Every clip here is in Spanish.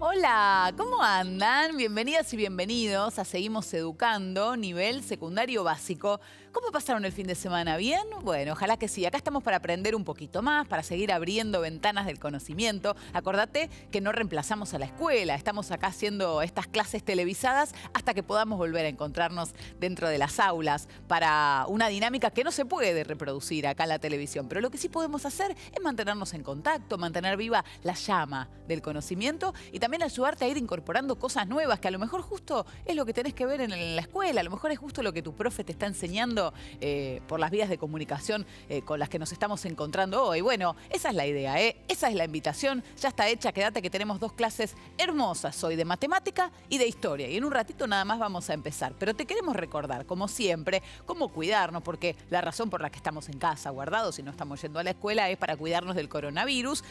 Hola, ¿cómo andan? Bienvenidas y bienvenidos a Seguimos Educando, nivel secundario básico. ¿Cómo pasaron el fin de semana? ¿Bien? Bueno, ojalá que sí. Acá estamos para aprender un poquito más, para seguir abriendo ventanas del conocimiento. Acordate que no reemplazamos a la escuela. Estamos acá haciendo estas clases televisadas hasta que podamos volver a encontrarnos dentro de las aulas para una dinámica que no se puede reproducir acá en la televisión. Pero lo que sí podemos hacer es mantenernos en contacto, mantener viva la llama del conocimiento y también ayudarte a ir incorporando cosas nuevas que a lo mejor justo es lo que tenés que ver en la escuela, a lo mejor es justo lo que tu profe te está enseñando por las vías de comunicación con las que nos estamos encontrando hoy. Bueno, esa es la idea, esa es la invitación, ya está hecha, quédate que tenemos dos clases hermosas hoy de matemática y de historia y en un ratito nada más vamos a empezar. Pero te queremos recordar, como siempre, cómo cuidarnos, porque la razón por la que estamos en casa guardados y no estamos yendo a la escuela es para cuidarnos del coronavirus.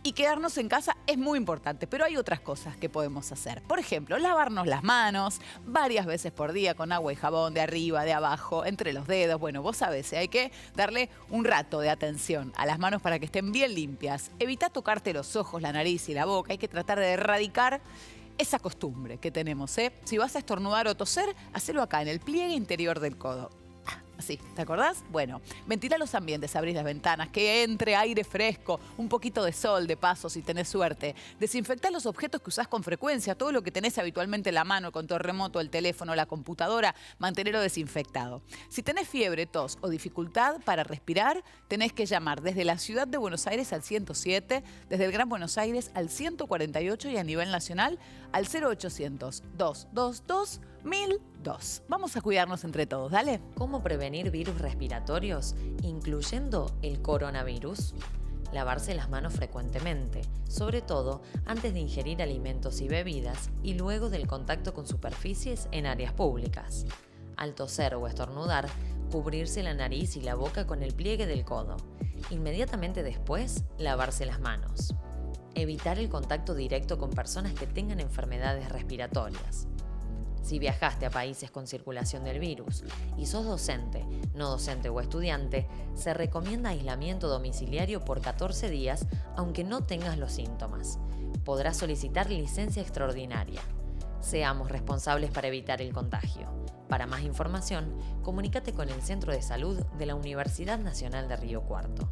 Y quedarnos en casa es muy importante, pero hay otras cosas que podemos hacer. Por ejemplo, lavarnos las manos varias veces por día con agua y jabón, de arriba, de abajo, entre los dedos. Bueno, vos sabés, hay que darle un rato de atención a las manos para que estén bien limpias. Evita tocarte los ojos, la nariz y la boca. Hay que tratar de erradicar esa costumbre que tenemos, Si vas a estornudar o toser, hacelo acá, en el pliegue interior del codo. Así, ¿te acordás? Bueno, ventila los ambientes, abrís las ventanas, que entre aire fresco, un poquito de sol de paso si tenés suerte. Desinfectá los objetos que usás con frecuencia, todo lo que tenés habitualmente en la mano, el control remoto, el teléfono, la computadora, mantenerlo desinfectado. Si tenés fiebre, tos o dificultad para respirar, tenés que llamar desde la ciudad de Buenos Aires al 107, desde el Gran Buenos Aires al 148 y a nivel nacional al 0800 222 1002. Vamos a cuidarnos entre todos, dale. ¿Cómo prevenir virus respiratorios, incluyendo el coronavirus? Lavarse las manos frecuentemente, sobre todo antes de ingerir alimentos y bebidas y luego del contacto con superficies en áreas públicas. Al toser o estornudar, cubrirse la nariz y la boca con el pliegue del codo. Inmediatamente después, lavarse las manos. Evitar el contacto directo con personas que tengan enfermedades respiratorias. Si viajaste a países con circulación del virus y sos docente, no docente o estudiante, se recomienda aislamiento domiciliario por 14 días, aunque no tengas los síntomas. Podrás solicitar licencia extraordinaria. Seamos responsables para evitar el contagio. Para más información, comunícate con el Centro de Salud de la Universidad Nacional de Río Cuarto.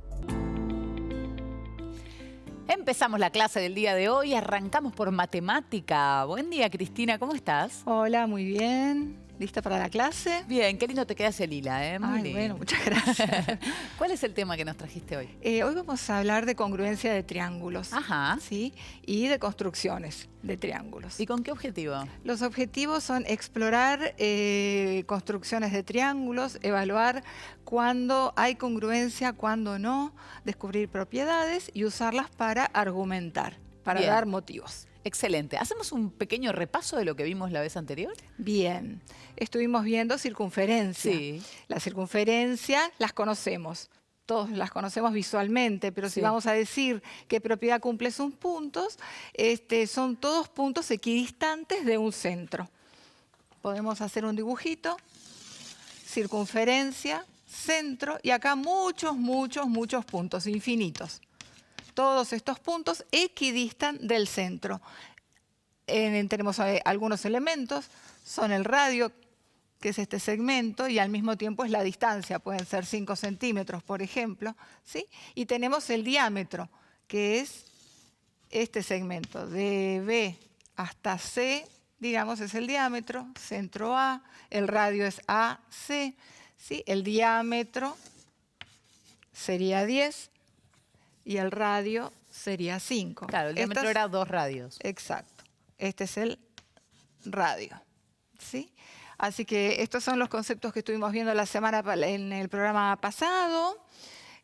Empezamos la clase del día de hoy, arrancamos por matemática. Buen día, Cristina, ¿cómo estás? Hola, muy bien. ¿Lista para la clase? Bien, qué lindo te queda ese lila, Muy lindo. Bueno, muchas gracias. ¿Cuál es el tema que nos trajiste hoy? Hoy vamos a hablar de congruencia de triángulos. Ajá. ¿Sí? Y de construcciones de triángulos. ¿Y con qué objetivo? Los objetivos son explorar construcciones de triángulos, evaluar cuándo hay congruencia, cuándo no, descubrir propiedades y usarlas para argumentar, para dar motivos. Excelente. ¿Hacemos un pequeño repaso de lo que vimos la vez anterior? Bien. Estuvimos viendo circunferencia. Sí. La circunferencia las conocemos. Todos las conocemos visualmente, pero si vamos a decir qué propiedad cumple sus puntos, son todos puntos equidistantes de un centro. Podemos hacer un dibujito, circunferencia, centro, y acá muchos puntos, infinitos. Todos estos puntos equidistan del centro. Tenemos algunos elementos, son el radio, que es este segmento, y al mismo tiempo es la distancia, pueden ser 5 centímetros, por ejemplo, ¿sí? Y tenemos el diámetro, que es este segmento, de B hasta C, digamos, es el diámetro, centro A, el radio es AC, ¿sí? El diámetro sería 10 y el radio sería 5. Claro, el diámetro era 2 radios. Exacto. Este es el radio, ¿sí? Así que estos son los conceptos que estuvimos viendo en el programa pasado.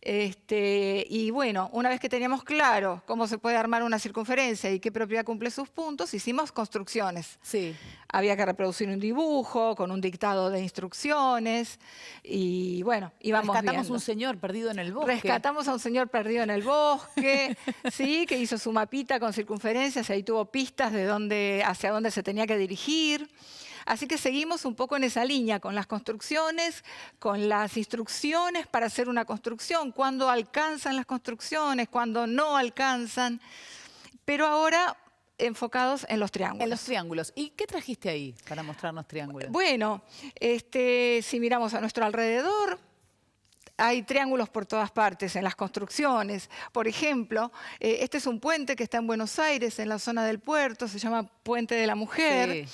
Y bueno, una vez que teníamos claro cómo se puede armar una circunferencia y qué propiedad cumple sus puntos, hicimos construcciones. Sí. Había que reproducir un dibujo con un dictado de instrucciones y bueno, íbamos Rescatamos viendo. un señor perdido en el bosque. Rescatamos a un señor perdido en el bosque, ¿sí? Que hizo su mapita con circunferencias y ahí tuvo pistas de hacia dónde se tenía que dirigir. Así que seguimos un poco en esa línea, con las construcciones, con las instrucciones para hacer una construcción, cuándo alcanzan las construcciones, cuándo no alcanzan. Pero ahora enfocados en los triángulos. En los triángulos. ¿Y qué trajiste ahí para mostrarnos triángulos? Bueno, si miramos a nuestro alrededor, hay triángulos por todas partes en las construcciones. Por ejemplo, este es un puente que está en Buenos Aires, en la zona del puerto, se llama Puente de la Mujer,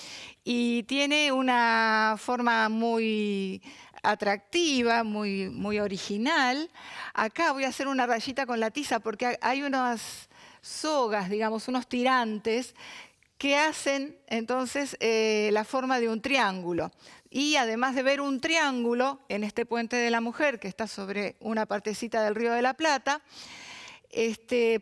y tiene una forma muy atractiva, muy original. Acá voy a hacer una rayita con la tiza porque hay unas sogas, digamos, unos tirantes que hacen entonces la forma de un triángulo. Y además de ver un triángulo en este Puente de la Mujer, que está sobre una partecita del Río de la Plata,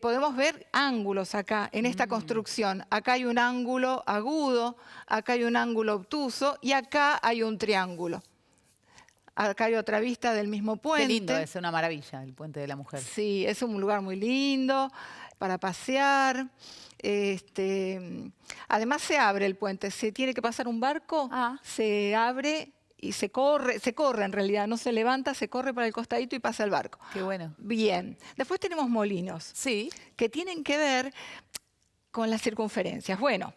podemos ver ángulos acá en esta construcción. Acá hay un ángulo agudo, acá hay un ángulo obtuso y acá hay un triángulo. Acá hay otra vista del mismo puente. Qué lindo, es una maravilla el Puente de la Mujer. Sí, es un lugar muy lindo para pasear. Además se abre el puente, se tiene que pasar un barco, se abre y se corre en realidad, no se levanta, se corre para el costadito y pasa el barco. Qué bueno. Bien, después tenemos molinos, que tienen que ver con las circunferencias. Bueno,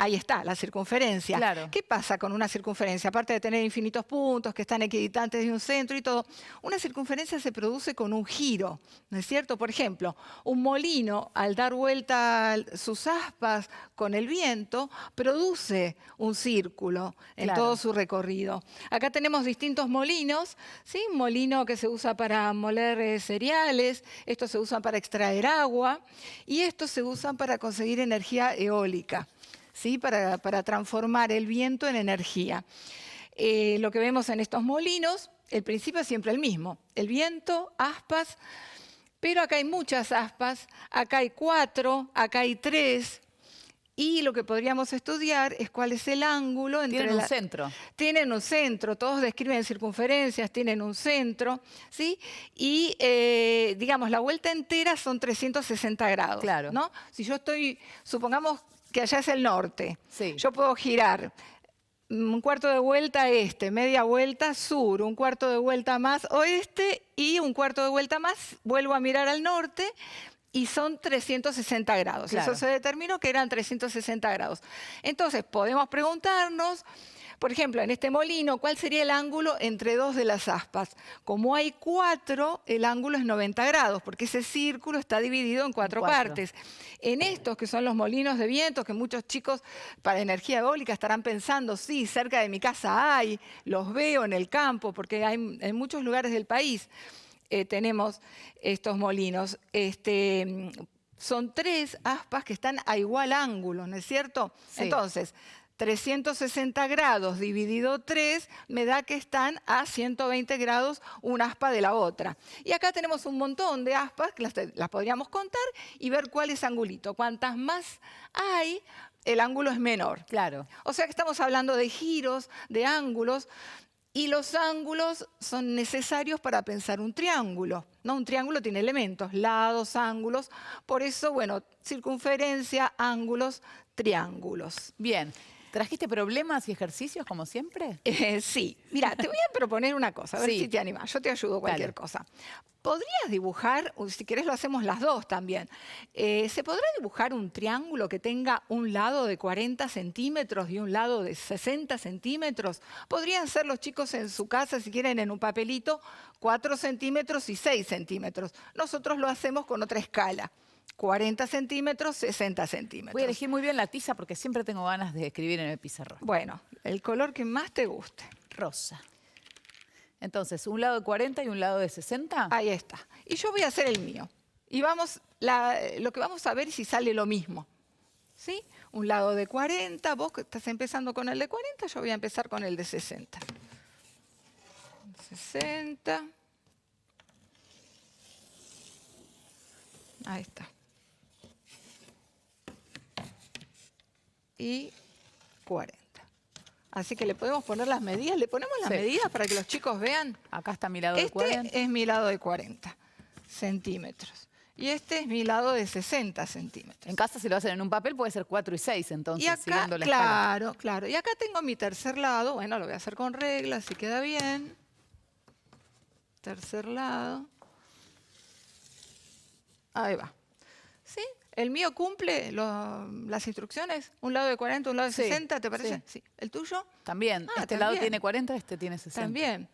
ahí está, la circunferencia. Claro. ¿Qué pasa con una circunferencia? Aparte de tener infinitos puntos que están equidistantes de un centro y todo, una circunferencia se produce con un giro, ¿no es cierto? Por ejemplo, un molino, al dar vuelta sus aspas con el viento, produce un círculo en todo su recorrido. Acá tenemos distintos molinos, ¿sí? Un molino que se usa para moler cereales, estos se usan para extraer agua y estos se usan para conseguir energía eólica. ¿Sí? Para transformar el viento en energía. Lo que vemos en estos molinos, el principio es siempre el mismo. El viento, aspas, pero acá hay muchas aspas, acá hay 4, acá hay 3. Y lo que podríamos estudiar es cuál es el ángulo entre Tienen un centro. Tienen un centro, todos describen circunferencias, tienen un centro, ¿sí? Y, digamos, la vuelta entera son 360 grados, Claro. ¿no? Si yo supongamos que allá es el norte, Sí. yo puedo girar un cuarto de vuelta media vuelta sur, un cuarto de vuelta más oeste y un cuarto de vuelta más, vuelvo a mirar al norte y son 360 grados. Claro. Eso se determinó que eran 360 grados. Entonces podemos preguntarnos, por ejemplo, en este molino, ¿cuál sería el ángulo entre dos de las aspas? Como hay 4, el ángulo es 90 grados, porque ese círculo está dividido en 4 partes. En estos, que son los molinos de viento, que muchos chicos para energía eólica estarán pensando, sí, cerca de mi casa hay, los veo en el campo, porque hay en muchos lugares del país tenemos estos molinos. Son 3 aspas que están a igual ángulo, ¿no es cierto? Sí. Entonces, 360 grados dividido 3 me da que están a 120 grados una aspa de la otra. Y acá tenemos un montón de aspas que las podríamos contar y ver cuál es angulito. Cuantas más hay, el ángulo es menor. Claro. O sea que estamos hablando de giros, de ángulos, y los ángulos son necesarios para pensar un triángulo, ¿no? Un triángulo tiene elementos, lados, ángulos. Por eso, bueno, circunferencia, ángulos, triángulos. Bien. ¿Trajiste problemas y ejercicios como siempre? Sí. Mira, te voy a proponer una cosa, a ver si te animas. Yo te ayudo cualquier cosa. ¿Podrías dibujar, o si querés lo hacemos las dos también, ¿se podrá dibujar un triángulo que tenga un lado de 40 centímetros y un lado de 60 centímetros? Podrían ser los chicos en su casa, si quieren, en un papelito, 4 centímetros y 6 centímetros. Nosotros lo hacemos con otra escala. 40 centímetros, 60 centímetros. Voy a elegir muy bien la tiza porque siempre tengo ganas de escribir en el pizarrón. Bueno, el color que más te guste. Rosa. Entonces, un lado de 40 y un lado de 60. Ahí está. Y yo voy a hacer el mío. Y lo que vamos a ver es si sale lo mismo. ¿Sí? Un lado de 40, vos que estás empezando con el de 40, yo voy a empezar con el de 60. 60. Ahí está. Y 40. Así que le podemos poner las medidas. ¿Le ponemos las medidas para que los chicos vean? Acá está mi lado de 40. Este es mi lado de 40 centímetros. Y este es mi lado de 60 centímetros. En casa, si lo hacen en un papel, puede ser 4 y 6, entonces, Y acá, siguiendo la escala. claro. Y acá tengo mi tercer lado. Bueno, lo voy a hacer con reglas, si queda bien. Tercer lado. Ahí va. ¿Sí? ¿El mío cumple las instrucciones? ¿Un lado de 40, un lado de Sí, 60? ¿Te parece? sí. Sí. ¿El tuyo? También. Ah, Este lado también. tiene 40, este tiene 60. También.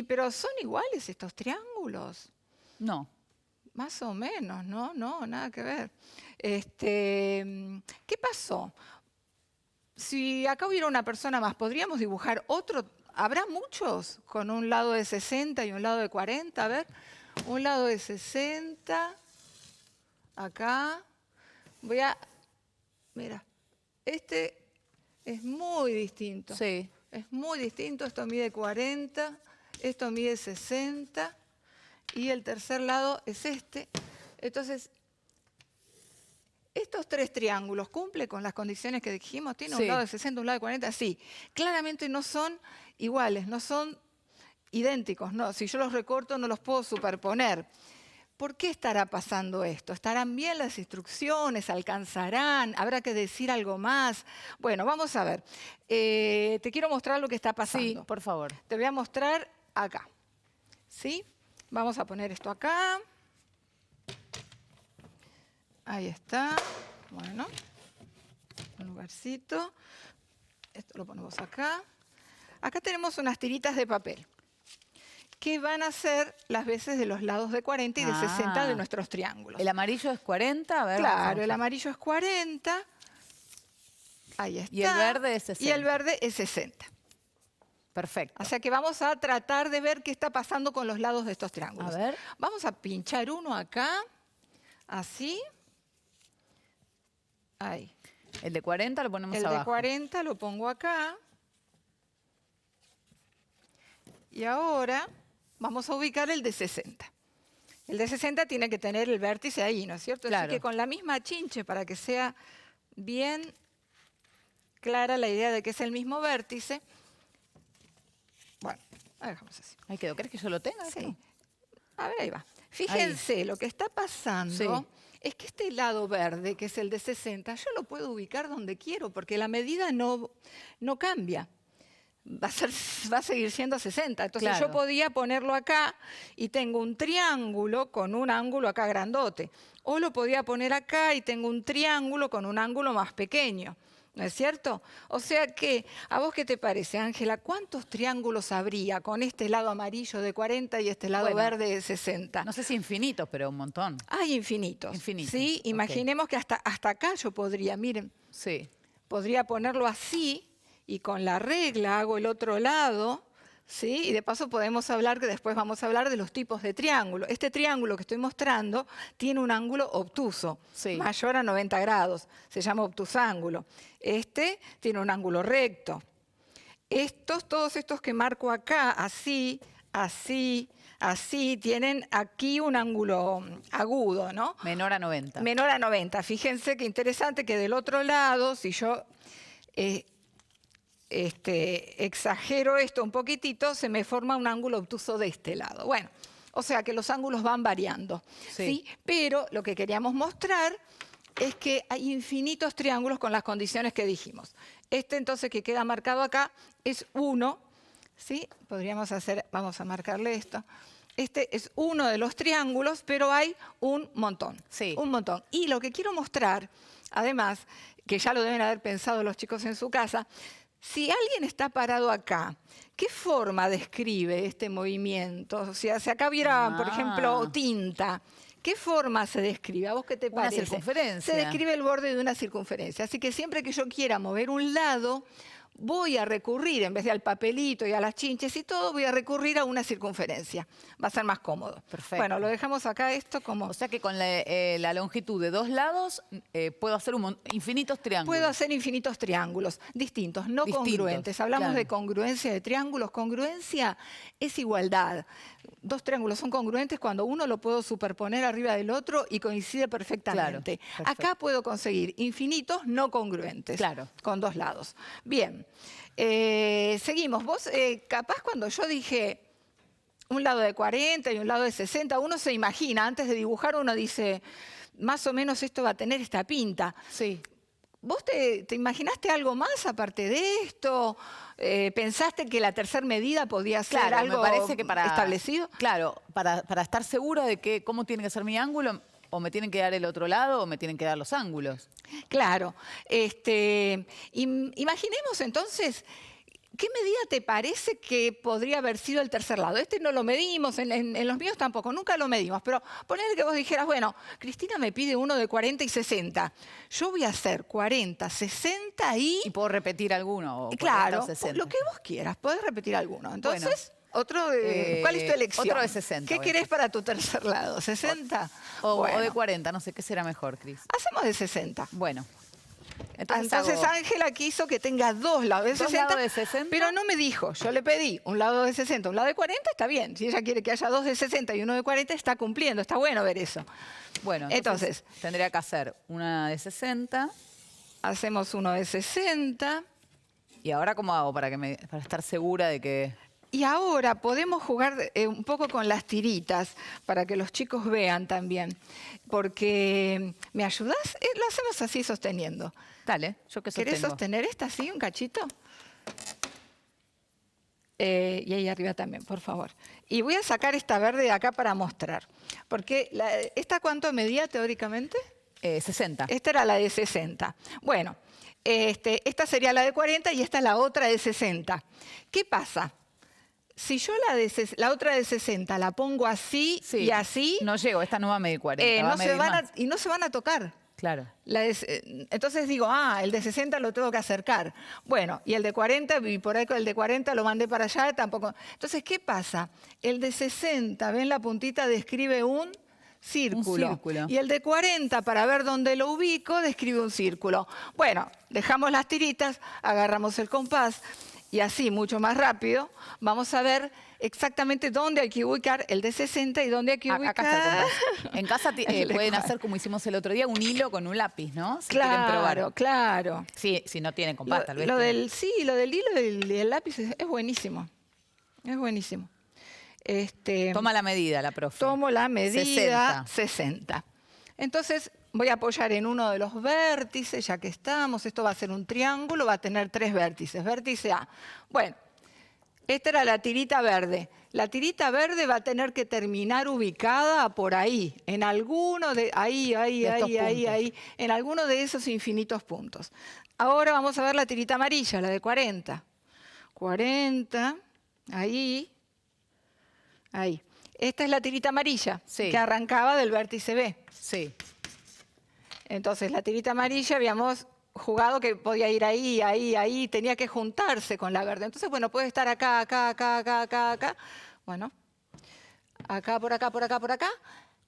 Pero son iguales estos triángulos. No. Más o menos, ¿no? No, nada que ver. ¿Qué pasó? Si acá hubiera una persona más, ¿podríamos dibujar otro? ¿Habrá muchos con un lado de 60 y un lado de 40? A ver, un lado de 60, acá. Mira, este es muy distinto. Sí. Es muy distinto, esto mide 40, esto mide 60 y el tercer lado es este. Entonces, estos tres triángulos cumplen con las condiciones que dijimos. ¿Tiene Sí. un lado de 60, un lado de 40? Sí. Claramente no son iguales, no son idénticos. No, si yo los recorto no los puedo superponer. ¿Por qué estará pasando esto? ¿Estarán bien las instrucciones? ¿Alcanzarán? ¿Habrá que decir algo más? Bueno, vamos a ver. Te quiero mostrar lo que está pasando. Sí, por favor. Te voy a mostrar acá. ¿Sí? Vamos a poner esto acá. Ahí está. Bueno, un lugarcito. Esto lo ponemos acá. Acá tenemos unas tiritas de papel que van a ser las veces de los lados de 40 y de 60 de nuestros triángulos. ¿El amarillo es 40? A ver, Claro, el amarillo es 40. Ahí está. Y el verde es 60. Y el verde es 60. Perfecto. O sea que vamos a tratar de ver qué está pasando con los lados de estos triángulos. A ver. Vamos a pinchar uno acá, así. Ahí. El de 40 lo ponemos El abajo. de 40 lo pongo acá. Y ahora vamos a ubicar el de 60. El de 60 tiene que tener el vértice ahí, ¿no es cierto? Claro. Así que con la misma chinche, para que sea bien clara la idea de que es el mismo vértice. Bueno, lo dejamos así. Ahí quedó. ¿Crees que yo lo tenga? Sí. A ver, ahí va. Fíjense, lo que está pasando Sí. es que este lado verde, que es el de 60, yo lo puedo ubicar donde quiero, porque la medida no cambia. Va a seguir siendo 60. Entonces Claro. yo podía ponerlo acá y tengo un triángulo con un ángulo acá grandote. O lo podía poner acá y tengo un triángulo con un ángulo más pequeño. ¿No es cierto? O sea que, ¿a vos qué te parece, Ángela? ¿Cuántos triángulos habría con este lado amarillo de 40 y este lado Bueno, verde de 60? No sé si infinitos, pero un montón. Hay infinitos. Infinitos, ¿Sí? ok. Imaginemos que hasta acá yo podría, miren, Sí. podría ponerlo así y con la regla hago el otro lado, ¿sí? Y de paso podemos hablar, que después vamos a hablar de los tipos de triángulo. Este triángulo que estoy mostrando tiene un ángulo obtuso, Sí. mayor a 90 grados, se llama obtusángulo. Este tiene un ángulo recto. Todos estos que marco acá, así, así, así, tienen aquí un ángulo agudo, ¿no? Menor a 90. Menor a 90. Fíjense qué interesante que del otro lado, si yo exagero esto un poquitito, se me forma un ángulo obtuso de este lado. Bueno, o sea que los ángulos van variando. Sí. ¿Sí? Pero lo que queríamos mostrar es que hay infinitos triángulos con las condiciones que dijimos. Este entonces que queda marcado acá es 1. ¿Sí? Podríamos hacer, vamos a marcarle esto. Este es uno de los triángulos, pero hay un montón. Sí. Un montón. Y lo que quiero mostrar, además, que ya lo deben haber pensado los chicos en su casa, si alguien está parado acá, ¿qué forma describe este movimiento? O sea, si acá hubiera, por ejemplo, tinta, ¿qué forma se describe? ¿A vos qué te Una parece? circunferencia. Se describe el borde de una circunferencia. Así que siempre que yo quiera mover un lado, voy a recurrir, en vez de al papelito y a las chinches y todo, voy a recurrir a una circunferencia. Va a ser más cómodo. Perfecto. Bueno, lo dejamos acá esto como... O sea que con la longitud de dos lados puedo hacer infinitos triángulos. Puedo hacer infinitos triángulos distintos, no Distintos, congruentes. Hablamos claro. de congruencia de triángulos. Congruencia es igualdad. Dos triángulos son congruentes cuando uno lo puedo superponer arriba del otro y coincide perfectamente. Claro, perfecto. Acá puedo conseguir infinitos no congruentes. Claro. Con dos lados. Bien. Seguimos. Vos, capaz cuando yo dije un lado de 40 y un lado de 60, uno se imagina, antes de dibujar uno dice, más o menos esto va a tener esta pinta. Sí. ¿Vos te imaginaste algo más aparte de esto? ¿Pensaste que la tercera medida podía ser Claro, algo me parece que establecido? Claro, para estar segura de cómo tiene que ser mi ángulo, o me tienen que dar el otro lado o me tienen que dar los ángulos. Claro. Imaginemos entonces, ¿qué medida te parece que podría haber sido el tercer lado? Este no lo medimos, en los míos tampoco, nunca lo medimos, pero ponele que vos dijeras, bueno, Cristina me pide uno de 40 y 60. Yo voy a hacer 40, 60 Y puedo repetir alguno, o 40 claro, o 60. lo que vos quieras, podés repetir alguno. Entonces, Bueno, ¿cuál es tu elección? otro de 60. ¿Qué querés para tu tercer lado? ¿60? O de Bueno, 40, no sé, ¿qué será mejor, Cris? hacemos de 60. Bueno. Entonces hago Ángela quiso que tenga dos lados de 60, lados de 60. pero no me dijo. Yo le pedí un lado de 60, un lado de 40, está bien. Si ella quiere que haya dos de 60 y uno de 40, está cumpliendo. Está bueno ver eso. Bueno, entonces tendría que hacer una de 60. Hacemos uno de 60. ¿Y ahora cómo hago para estar segura de que...? Y ahora podemos jugar un poco con las tiritas para que los chicos vean también. Porque, ¿me ayudás? Lo hacemos así sosteniendo. Dale, yo que sostengo. ¿Querés sostener esta así, un cachito? Y ahí arriba también, por favor. Y voy a sacar esta verde de acá para mostrar. Porque, ¿esta cuánto medía teóricamente? 60. Esta era la de 60. Bueno, esta sería la de 40 y esta es la otra de 60. ¿Qué pasa? Si yo la otra de 60 la pongo así Sí, y así, no llego, esta no va a medir 40, va a no medir más. y no se van a tocar. Claro. Entonces digo, el de 60 lo tengo que acercar. Bueno, y el de 40, y por ahí con el de 40 lo mandé para allá, tampoco. Entonces, ¿qué pasa? El de 60, ven la puntita, describe un círculo. Un círculo. Y el de 40, para ver dónde lo ubico, describe un círculo. Bueno, dejamos las tiritas, agarramos el compás, y así, mucho más rápido, vamos a ver exactamente dónde hay que ubicar el de 60 y dónde hay que ubicar... Acá está el compás. En casa el pueden de hacer como hicimos el otro día, un hilo con un lápiz, ¿no? Si quieren probar. Claro, claro. Sí, si no tienen compás, tal vez. Lo del hilo y el lápiz es buenísimo. Es buenísimo. Toma la medida, la profe. Tomo la medida 60. 60. Entonces voy a apoyar en uno de los vértices, ya que estamos. Esto va a ser un triángulo, va a tener 3 vértices. Vértice A. Bueno, esta era la tirita verde. La tirita verde va a tener que terminar ubicada por ahí, en alguno de... Ahí, en alguno de esos infinitos puntos. Ahora vamos a ver la tirita amarilla, la de 40. 40, ahí. Esta es la tirita amarilla, Sí. que arrancaba del vértice B. Sí. Entonces, la tirita amarilla habíamos jugado que podía ir ahí, tenía que juntarse con la verde. Entonces, bueno, puede estar acá. Bueno, acá, por acá.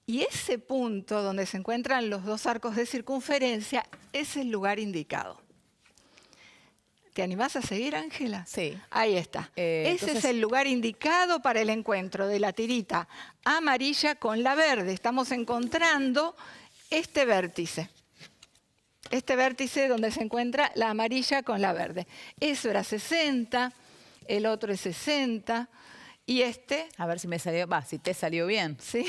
Y ese punto donde se encuentran los dos arcos de circunferencia es el lugar indicado. ¿Te animás a seguir, Ángela? Sí. Ahí está. Ese es el lugar indicado para el encuentro de la tirita amarilla con la verde. Estamos encontrando este vértice. Este vértice donde se encuentra la amarilla con la verde. Eso era 60, el otro es 60 y este... A ver si me salió, si te salió bien. Sí.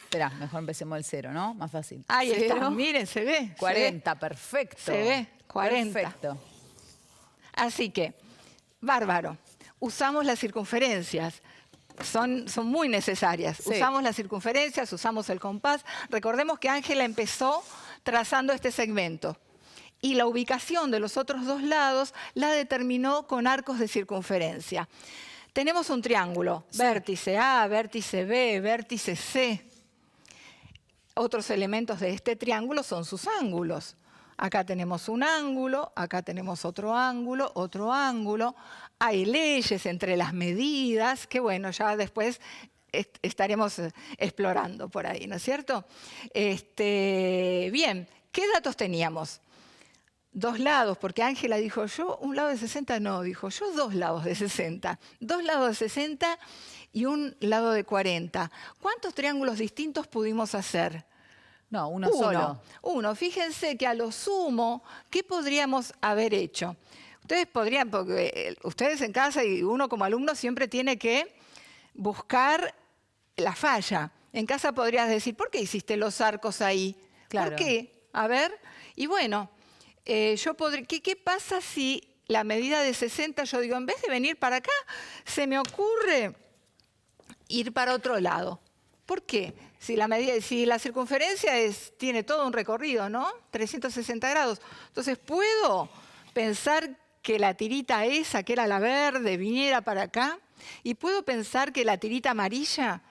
Esperá, mejor empecemos el 0, ¿no? Más fácil. Ahí está, 0, miren, se ve. 40, perfecto. Se ve, 40. Perfecto. Así que, bárbaro. Usamos las circunferencias. Son muy necesarias. Sí. Usamos las circunferencias, usamos el compás. Recordemos que Ángela empezó trazando este segmento. Y la ubicación de los otros dos lados la determinó con arcos de circunferencia. Tenemos un triángulo, Sí. Vértice A, vértice B, vértice C. Otros elementos de este triángulo son sus ángulos. Acá tenemos un ángulo, acá tenemos otro ángulo. Hay leyes entre las medidas que, bueno, ya después estaremos explorando por ahí, ¿no es cierto? Bien, ¿qué datos teníamos? 2 lados, porque Ángela dijo, yo un lado de 60 no, dijo, yo 2 lados de 60. 2 lados de 60 y un lado de 40. ¿Cuántos triángulos distintos pudimos hacer? No, uno solo. Uno. Fíjense que a lo sumo, ¿qué podríamos haber hecho? Ustedes podrían, porque ustedes en casa y uno como alumno siempre tiene que buscar la falla. En casa podrías decir, ¿por qué hiciste los arcos ahí? Claro. ¿Por qué? A ver, y bueno, ¿Qué pasa si la medida de 60, yo digo, en vez de venir para acá, se me ocurre ir para otro lado? ¿Por qué? Si la circunferencia tiene todo un recorrido, ¿no? 360 grados. Entonces, ¿puedo pensar que la tirita esa, que era la verde, viniera para acá? ¿Y puedo pensar que la tirita amarilla,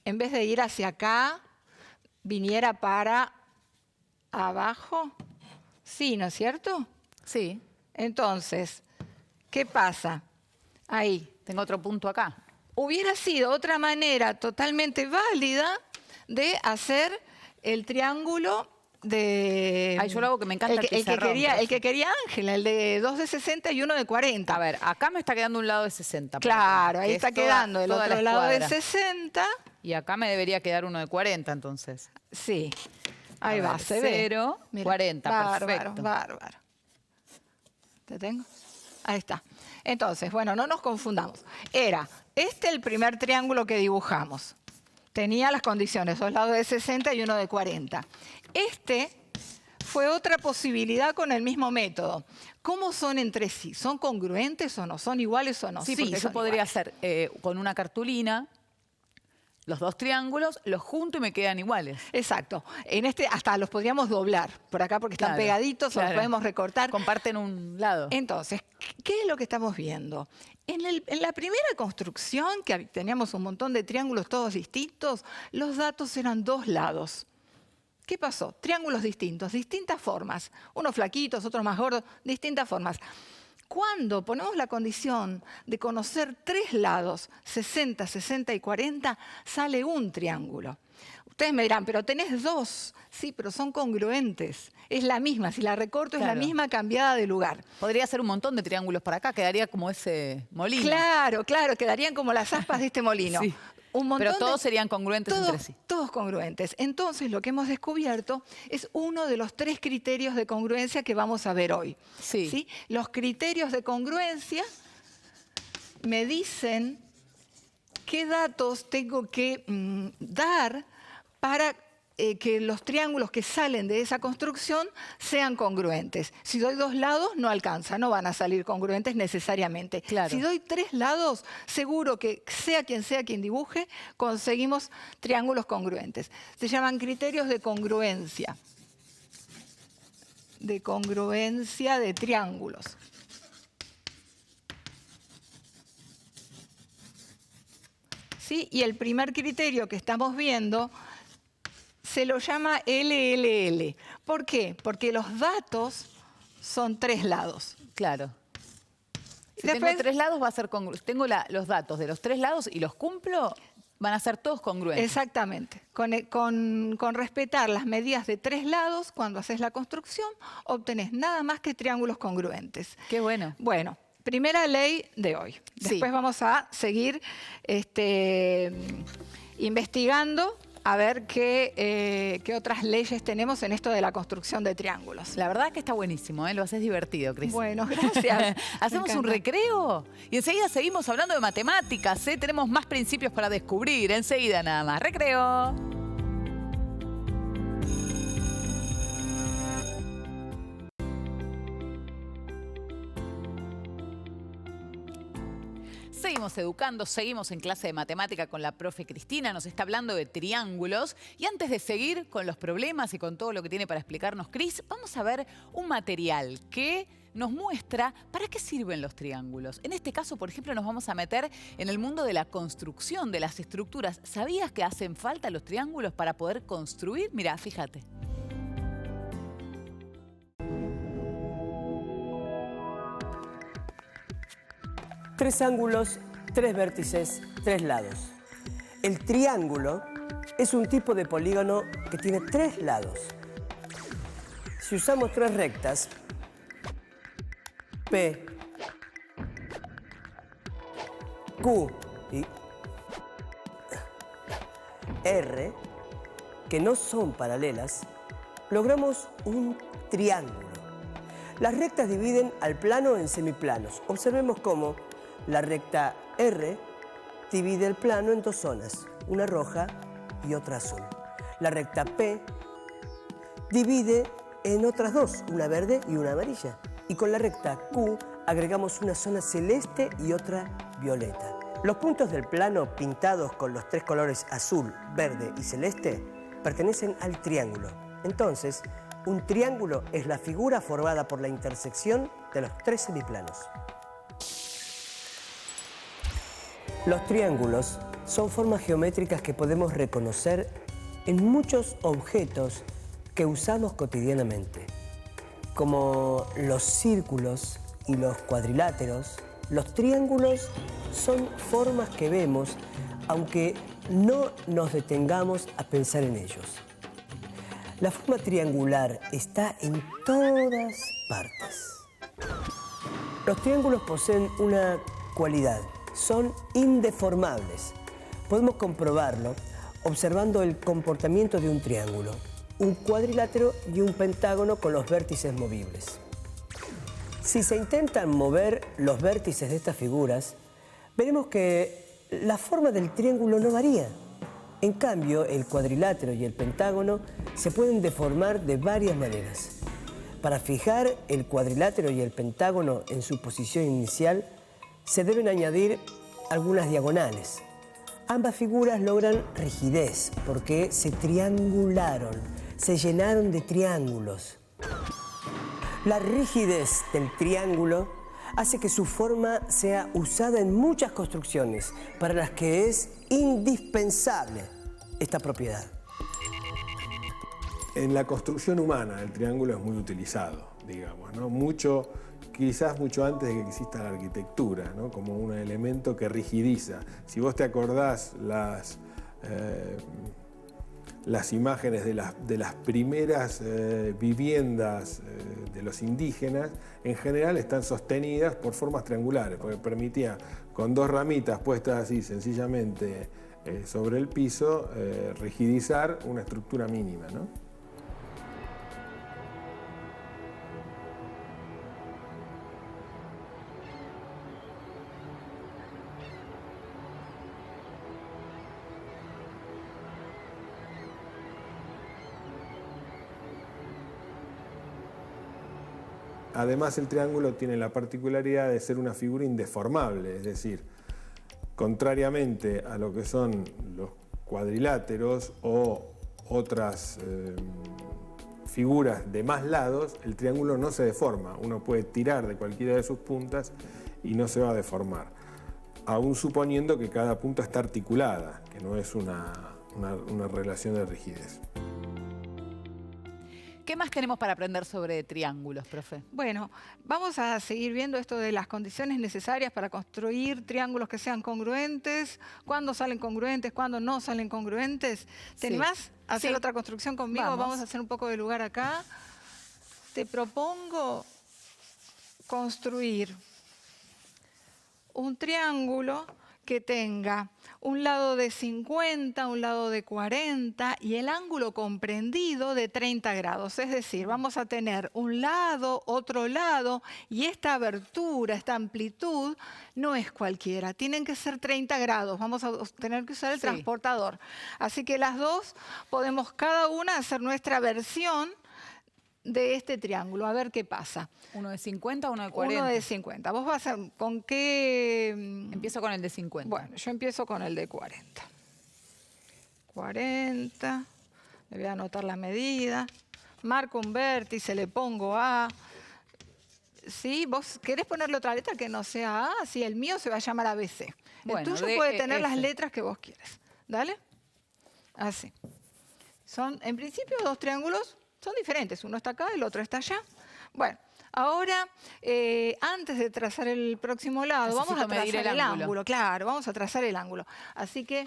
en vez de ir hacia acá, viniera para abajo? Sí, ¿no es cierto? Sí. Entonces, ¿qué pasa? Ahí. Tengo otro punto acá. Hubiera sido otra manera totalmente válida de hacer el triángulo de... Ay, yo lo hago que me encanta el pizarrón. El que quería Ángela, el de 2 de 60 y 1 de 40. A ver, acá me está quedando un lado de 60. Claro, ahí está quedando el toda otro la lado de escuadra. 60. Y acá me debería quedar uno de 40, entonces. Sí, ahí A va, ver, se ve. 0, Mira, 40, bárbaro, perfecto. Bárbaro. ¿Te tengo? Ahí está. Entonces, bueno, no nos confundamos. Era el primer triángulo que dibujamos. Tenía las condiciones, 2 lados de 60 y 1 de 40. Fue otra posibilidad con el mismo método. ¿Cómo son entre sí? ¿Son congruentes o no? ¿Son iguales o no? Sí, porque yo son podría iguales. hacer con una cartulina los dos triángulos, los junto y me quedan iguales. Exacto. Hasta los podríamos doblar por acá porque están Claro, pegaditos, o los claro. podemos recortar. Comparten un lado. Entonces, ¿qué es lo que estamos viendo? En la primera construcción, que teníamos un montón de triángulos todos distintos, los datos eran 2 lados. ¿Qué pasó? Triángulos distintos, distintas formas. Unos flaquitos, otros más gordos, distintas formas. Cuando ponemos la condición de conocer 3 lados, 60, 60 y 40, sale un triángulo. Ustedes me dirán, pero tenés 2. Sí, pero son congruentes. Es la misma, si la recorto es la Claro. misma cambiada de lugar. Podría ser un montón de triángulos para acá, quedaría como ese molino. Claro, claro, quedarían como las aspas de este molino. Sí. Un montón Pero todos de- serían congruentes entre sí. Todos congruentes. Entonces, lo que hemos descubierto es uno de los 3 criterios de congruencia que vamos a ver hoy. Sí. Los criterios de congruencia me dicen qué datos tengo que dar para que los triángulos que salen de esa construcción sean congruentes. Si doy 2 lados, no alcanza, no van a salir congruentes necesariamente. Claro. Si doy 3 lados, seguro que sea quien dibuje, conseguimos triángulos congruentes. Se llaman criterios de congruencia. De congruencia de triángulos. ¿Sí? Y el primer criterio que estamos viendo se lo llama LLL. ¿Por qué? Porque los datos son 3 lados. Claro. Si Después- tengo 3 lados va a ser congruente. Tengo los datos de los 3 lados y los cumplo, van a ser todos congruentes. Exactamente. Con respetar las medidas de 3 lados, cuando haces la construcción, obtenés nada más que triángulos congruentes. Qué bueno. Bueno, primera ley de hoy. Sí. Después vamos a seguir investigando a ver qué otras leyes tenemos en esto de la construcción de triángulos. La verdad que está buenísimo, ¿eh? Lo haces divertido, Cris. Bueno, gracias. Hacemos Me un encanta. recreo y enseguida seguimos hablando de matemáticas, ¿eh? Tenemos más principios para descubrir. Enseguida nada más. Recreo. Seguimos educando, seguimos en clase de matemática con la profe Cristina, nos está hablando de triángulos. Y antes de seguir con los problemas y con todo lo que tiene para explicarnos Cris, vamos a ver un material que nos muestra para qué sirven los triángulos. En este caso, por ejemplo, nos vamos a meter en el mundo de la construcción de las estructuras. ¿Sabías que hacen falta los triángulos para poder construir? Mira, fíjate. Tres ángulos, 3 vértices, 3 lados. El triángulo es un tipo de polígono que tiene 3 lados. Si usamos 3 rectas, P, Q y R, que no son paralelas, logramos un triángulo. Las rectas dividen al plano en semiplanos. Observemos cómo la recta R divide el plano en 2 zonas, una roja y otra azul. La recta P divide en otras dos, una verde y una amarilla. Y con la recta Q agregamos una zona celeste y otra violeta. Los puntos del plano pintados con los tres colores azul, verde y celeste pertenecen al triángulo. Entonces, un triángulo es la figura formada por la intersección de los tres semiplanos. Los triángulos son formas geométricas que podemos reconocer en muchos objetos que usamos cotidianamente, como los círculos y los cuadriláteros. Los triángulos son formas que vemos, aunque no nos detengamos a pensar en ellos. La forma triangular está en todas partes. Los triángulos poseen una cualidad: son indeformables. Podemos comprobarlo observando el comportamiento de un triángulo, un cuadrilátero y un pentágono con los vértices movibles. Si se intentan mover los vértices de estas figuras, veremos que la forma del triángulo no varía. En cambio, el cuadrilátero y el pentágono se pueden deformar de varias maneras. Para fijar el cuadrilátero y el pentágono en su posición inicial, se deben añadir algunas diagonales. Ambas figuras logran rigidez porque se triangularon, se llenaron de triángulos. La rigidez del triángulo hace que su forma sea usada en muchas construcciones para las que es indispensable esta propiedad. En la construcción humana el triángulo es muy utilizado, digamos, ¿no? Quizás mucho antes de que exista la arquitectura, ¿no? Como un elemento que rigidiza. Si vos te acordás las imágenes de las primeras viviendas de los indígenas, en general están sostenidas por formas triangulares, porque permitía con dos ramitas puestas así sencillamente sobre el piso rigidizar una estructura mínima, ¿no? Además, el triángulo tiene la particularidad de ser una figura indeformable, es decir, contrariamente a lo que son los cuadriláteros o otras figuras de más lados, el triángulo no se deforma. Uno puede tirar de cualquiera de sus puntas y no se va a deformar, aún suponiendo que cada punta está articulada, que no es una relación de rigidez. ¿Qué más tenemos para aprender sobre triángulos, profe? Bueno, vamos a seguir viendo esto de las condiciones necesarias para construir triángulos que sean congruentes, cuándo salen congruentes, cuándo no salen congruentes. ¿Te animás a hacer otra construcción conmigo? Vamos a hacer un poco de lugar acá. Te propongo construir un triángulo que tenga un lado de 50, un lado de 40 y el ángulo comprendido de 30 grados. Es decir, vamos a tener un lado, otro lado, y esta abertura, esta amplitud, no es cualquiera. Tienen que ser 30 grados. Vamos a tener que usar el transportador. Así que las dos podemos cada una hacer nuestra versión de este triángulo, a ver qué pasa. ¿Uno de 50 o uno de 40? Uno de 50. ¿Vos vas a, con qué? Empiezo con el de 50. Bueno, yo empiezo con el de 40. 40. Le voy a anotar la medida. Marco un vértice, le pongo A. ¿Sí? ¿Vos querés ponerle otra letra que no sea A? Sí, el mío se va a llamar ABC. El tuyo puede tener las letras que vos quieras. ¿Dale? Así. Son, en principio, dos triángulos. Son diferentes, uno está acá, el otro está allá. Bueno, ahora, antes de trazar el próximo lado, vamos a trazar el ángulo. Claro, vamos a trazar el ángulo. Así que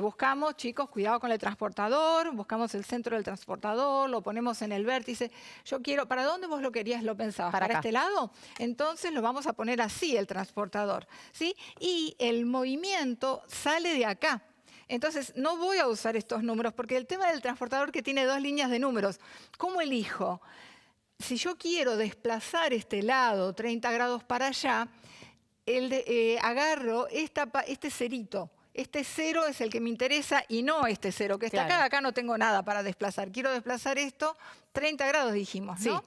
buscamos, chicos, cuidado con el transportador, buscamos el centro del transportador, lo ponemos en el vértice. Yo quiero, ¿para dónde vos lo querías, lo pensabas? ¿Para este lado? Entonces lo vamos a poner así, el transportador, ¿sí? Y el movimiento sale de acá. Entonces, no voy a usar estos números porque el tema del transportador que tiene dos líneas de números, ¿cómo elijo? Si yo quiero desplazar este lado 30 grados para allá, agarro este cerito Este 0 es el que me interesa y no este 0 que está Claro. acá. Acá no tengo nada para desplazar. Quiero desplazar esto 30 grados, dijimos, ¿no? Sí.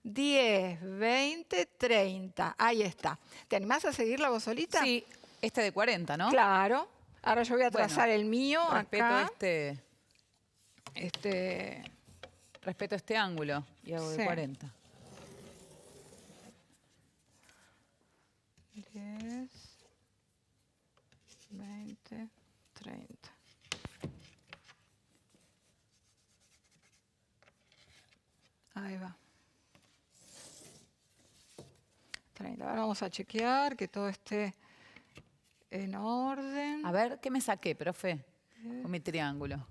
10, 20, 30. Ahí está. ¿Te animás a seguirla vos solita? Sí, este de 40, ¿no? Claro. Ahora yo voy a Bueno, trazar el mío Respeto acá. respeto este ángulo y hago Sí. de 40. 10, 20, 30. Ahí va. 30. Ahora vamos a chequear que todo esté en orden. A ver, ¿qué me saqué, profe? Con mi triángulo.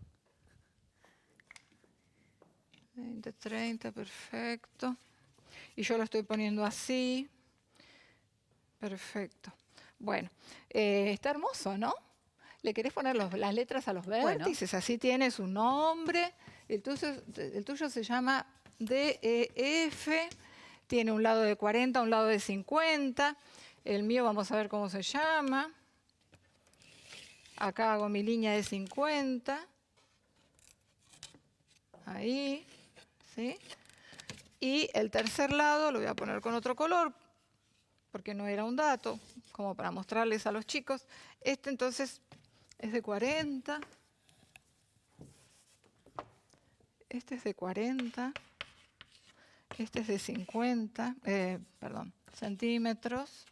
20, 30, perfecto. Y yo lo estoy poniendo así. Perfecto. Bueno, está hermoso, ¿no? ¿Le querés poner las letras a los vértices? Así tiene su nombre. El tuyo se llama DEF. Tiene un lado de 40, un lado de 50. El mío vamos a ver cómo se llama. Acá hago mi línea de 50. Ahí, ¿sí? Y el tercer lado lo voy a poner con otro color, porque no era un dato, como para mostrarles a los chicos. Este entonces es de 40. Este es de 40. Este es de 50, centímetros.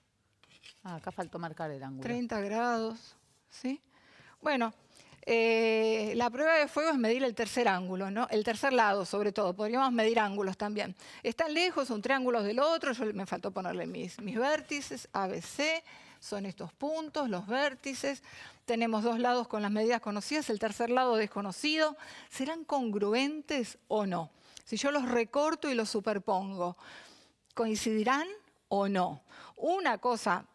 Ah, acá faltó marcar el ángulo. 30 grados, ¿sí? Bueno, la prueba de fuego es medir el tercer ángulo, ¿no? El tercer lado, sobre todo. Podríamos medir ángulos también. Están lejos, son triángulos del otro. Me faltó ponerle mis vértices, ABC. Son estos puntos, los vértices. Tenemos dos lados con las medidas conocidas, el tercer lado desconocido. ¿Serán congruentes o no? Si yo los recorto y los superpongo, ¿coincidirán o no? Una cosa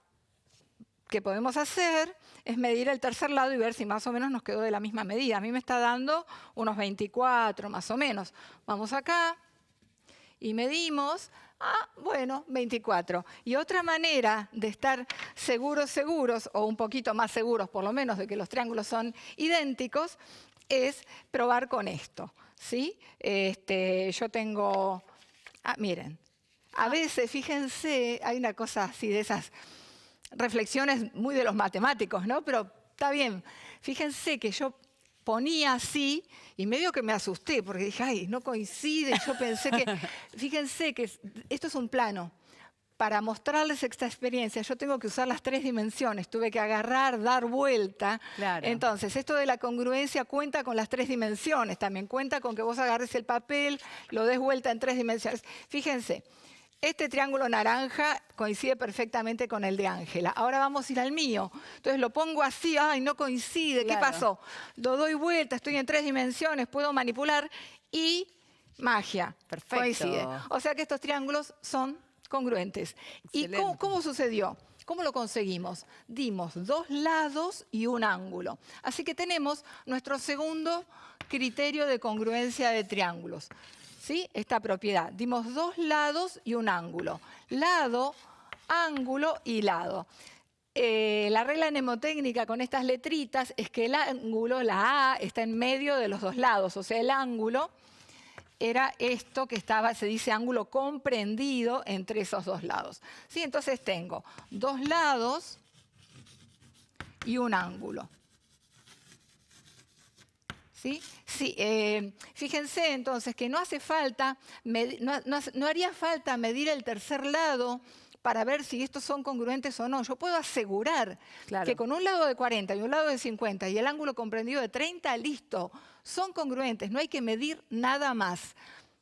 que podemos hacer es medir el tercer lado y ver si más o menos nos quedó de la misma medida. A mí me está dando unos 24 más o menos. Vamos acá y medimos. Ah, bueno, 24. Y otra manera de estar seguros, o un poquito más seguros por lo menos de que los triángulos son idénticos, es probar con esto, ¿sí? Yo tengo... miren, a veces, fíjense, hay una cosa así de esas reflexiones muy de los matemáticos, ¿no? Pero está bien. Fíjense que yo ponía así y medio que me asusté porque dije, ay, no coincide. Yo pensé que, fíjense que esto es un plano. Para mostrarles esta experiencia yo tengo que usar las 3 dimensiones. Tuve que agarrar, dar vuelta. Claro. Entonces, esto de la congruencia cuenta con las 3 dimensiones. También cuenta con que vos agarres el papel, lo des vuelta en 3 dimensiones. Fíjense. Este triángulo naranja coincide perfectamente con el de Ángela. Ahora vamos a ir al mío. Entonces lo pongo así, ay, no coincide, ¿qué Claro. pasó? Lo doy vuelta, estoy en 3 dimensiones, puedo manipular y magia, Perfecto. coincide. O sea que estos triángulos son congruentes. ¿Y Excelente. cómo sucedió? ¿Cómo lo conseguimos? Dimos 2 lados y un ángulo. Así que tenemos nuestro segundo criterio de congruencia de triángulos. ¿Sí? Esta propiedad. Dimos 2 lados y un ángulo. Lado, ángulo y lado. La regla mnemotécnica con estas letritas es que el ángulo, la A, está en medio de los 2 lados. O sea, el ángulo era esto que se dice ángulo comprendido entre esos 2 lados. ¿Sí? Entonces tengo 2 lados y un ángulo. ¿Sí? Sí, fíjense entonces que no hace falta, no haría falta medir el tercer lado para ver si estos son congruentes o no. Yo puedo asegurar Claro. que con un lado de 40 y un lado de 50 y el ángulo comprendido de 30, listo, son congruentes, no hay que medir nada más.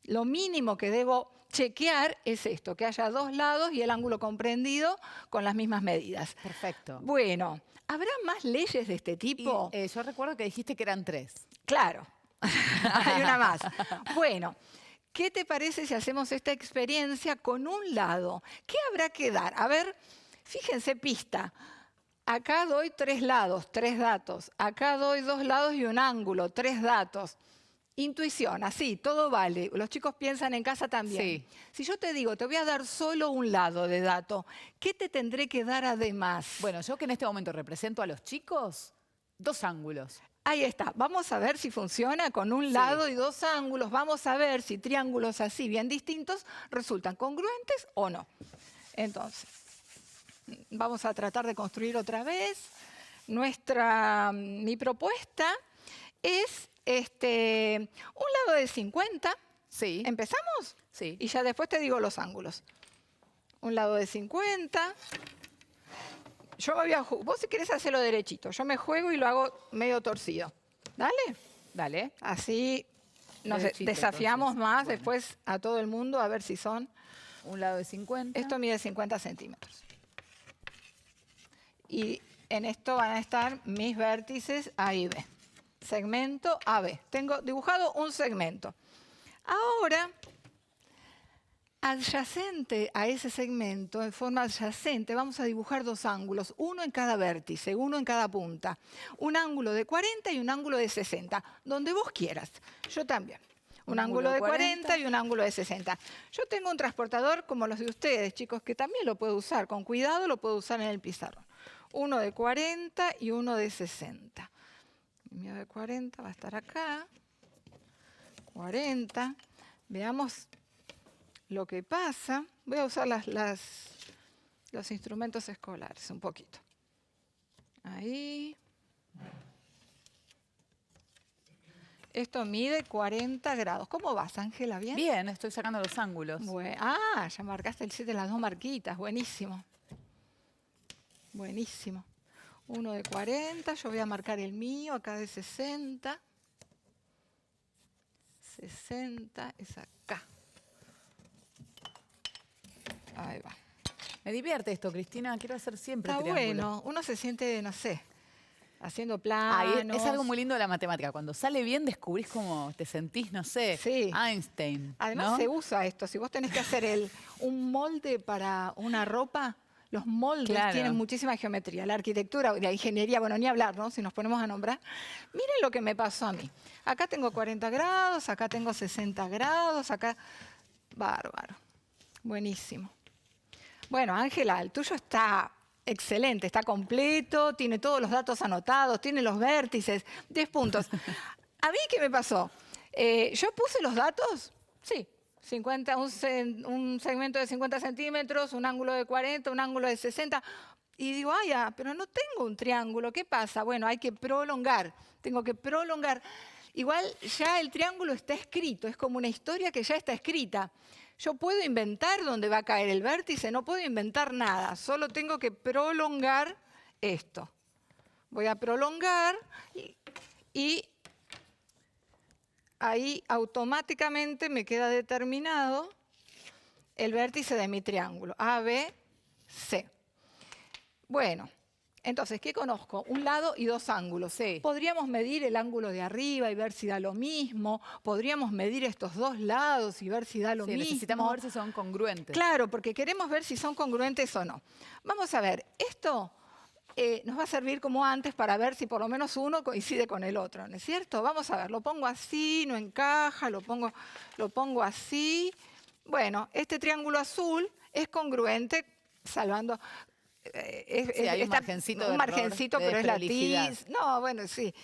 Lo mínimo que debo chequear es esto, que haya 2 lados y el ángulo comprendido con las mismas medidas. Perfecto. Bueno, ¿habrá más leyes de este tipo? Y, yo recuerdo que dijiste que eran 3. Claro, hay una más. Bueno, ¿qué te parece si hacemos esta experiencia con un lado? ¿Qué habrá que dar? A ver, fíjense, pista. Acá doy 3 lados, 3 datos. Acá doy 2 lados y un ángulo, 3 datos. Intuición, así, todo vale. Los chicos piensan en casa también. Sí. Si yo te digo, te voy a dar solo un lado de dato, ¿qué te tendré que dar además? Bueno, yo que en este momento represento a los chicos, 2 ángulos. Ahí está. Vamos a ver si funciona con un lado y 2 ángulos. Vamos a ver si triángulos así bien distintos resultan congruentes o no. Entonces, vamos a tratar de construir otra vez. Mi propuesta es un lado de 50. Sí. ¿Empezamos? Sí. Y ya después te digo los ángulos. Un lado de 50. Yo me voy a vos si querés hacerlo derechito. Yo me juego y lo hago medio torcido. ¿Dale? Dale. Así nos Derechito, desafiamos entonces. más Bueno. después a todo el mundo a ver si son. Un lado de 50. Esto mide 50 centímetros. Y en esto van a estar mis vértices A y B. Segmento AB. Tengo dibujado un segmento. Ahora, adyacente a ese segmento, de forma adyacente, vamos a dibujar 2 ángulos, uno en cada vértice, uno en cada punta. Un ángulo de 40 y un ángulo de 60, donde vos quieras. Yo también. Un ángulo de 40 y un ángulo de 60. Yo tengo un transportador como los de ustedes, chicos, que también lo puedo usar. Con cuidado lo puedo usar en el pizarrón. Uno de 40 y uno de 60. El mío de 40 va a estar acá. 40. Veamos lo que pasa. Voy a usar los instrumentos escolares un poquito. Ahí. Esto mide 40 grados. ¿Cómo vas, Ángela? ¿Bien? Bien, estoy sacando los ángulos. Ya marcaste el 7 de las 2 marquitas. Buenísimo. Buenísimo. Uno de 40. Yo voy a marcar el mío acá de 60. 60 es acá. Ahí va. Me divierte esto, Cristina. Quiero hacer siempre Está triángulo. bueno. Uno se siente, no sé, haciendo Ay, planos. es algo muy lindo de la matemática. Cuando sale bien descubrís cómo te sentís, no sé, Sí. Einstein. Además ¿no? se usa esto. Si vos tenés que hacer un molde para una ropa, los moldes Claro. tienen muchísima geometría. La arquitectura, la ingeniería, bueno, ni hablar, ¿no? Si nos ponemos a nombrar. Miren lo que me pasó a mí. Acá tengo 40 grados, acá tengo 60 grados, acá... Bárbaro. Buenísimo. Bueno, Ángela, el tuyo está excelente, está completo, tiene todos los datos anotados, tiene los vértices, 10 puntos. ¿A mí qué me pasó? Yo puse los datos, sí, 50, un segmento de 50 centímetros, un ángulo de 40, un ángulo de 60. Y digo, pero no tengo un triángulo, ¿qué pasa? Bueno, hay que prolongar, tengo que prolongar. Igual ya el triángulo está escrito, es como una historia que ya está escrita. Yo puedo inventar dónde va a caer el vértice, no puedo inventar nada, solo tengo que prolongar esto. Voy a prolongar y ahí automáticamente me queda determinado el vértice de mi triángulo, A, B, C. Bueno, entonces, ¿qué conozco? Un lado y 2 ángulos. Sí. Podríamos medir el ángulo de arriba y ver si da lo mismo. Podríamos medir estos 2 lados y ver si da lo Sí, mismo. necesitamos ver si son congruentes. Claro, porque queremos ver si son congruentes o no. Vamos a ver, esto nos va a servir como antes para ver si por lo menos uno coincide con el otro, ¿no es cierto? Vamos a ver, lo pongo así, no encaja, lo pongo así. Bueno, este triángulo azul es congruente, salvando... Sí, hay un margencito de un margencito, error, de pero es la desprolijidad. tiz. No, bueno, sí.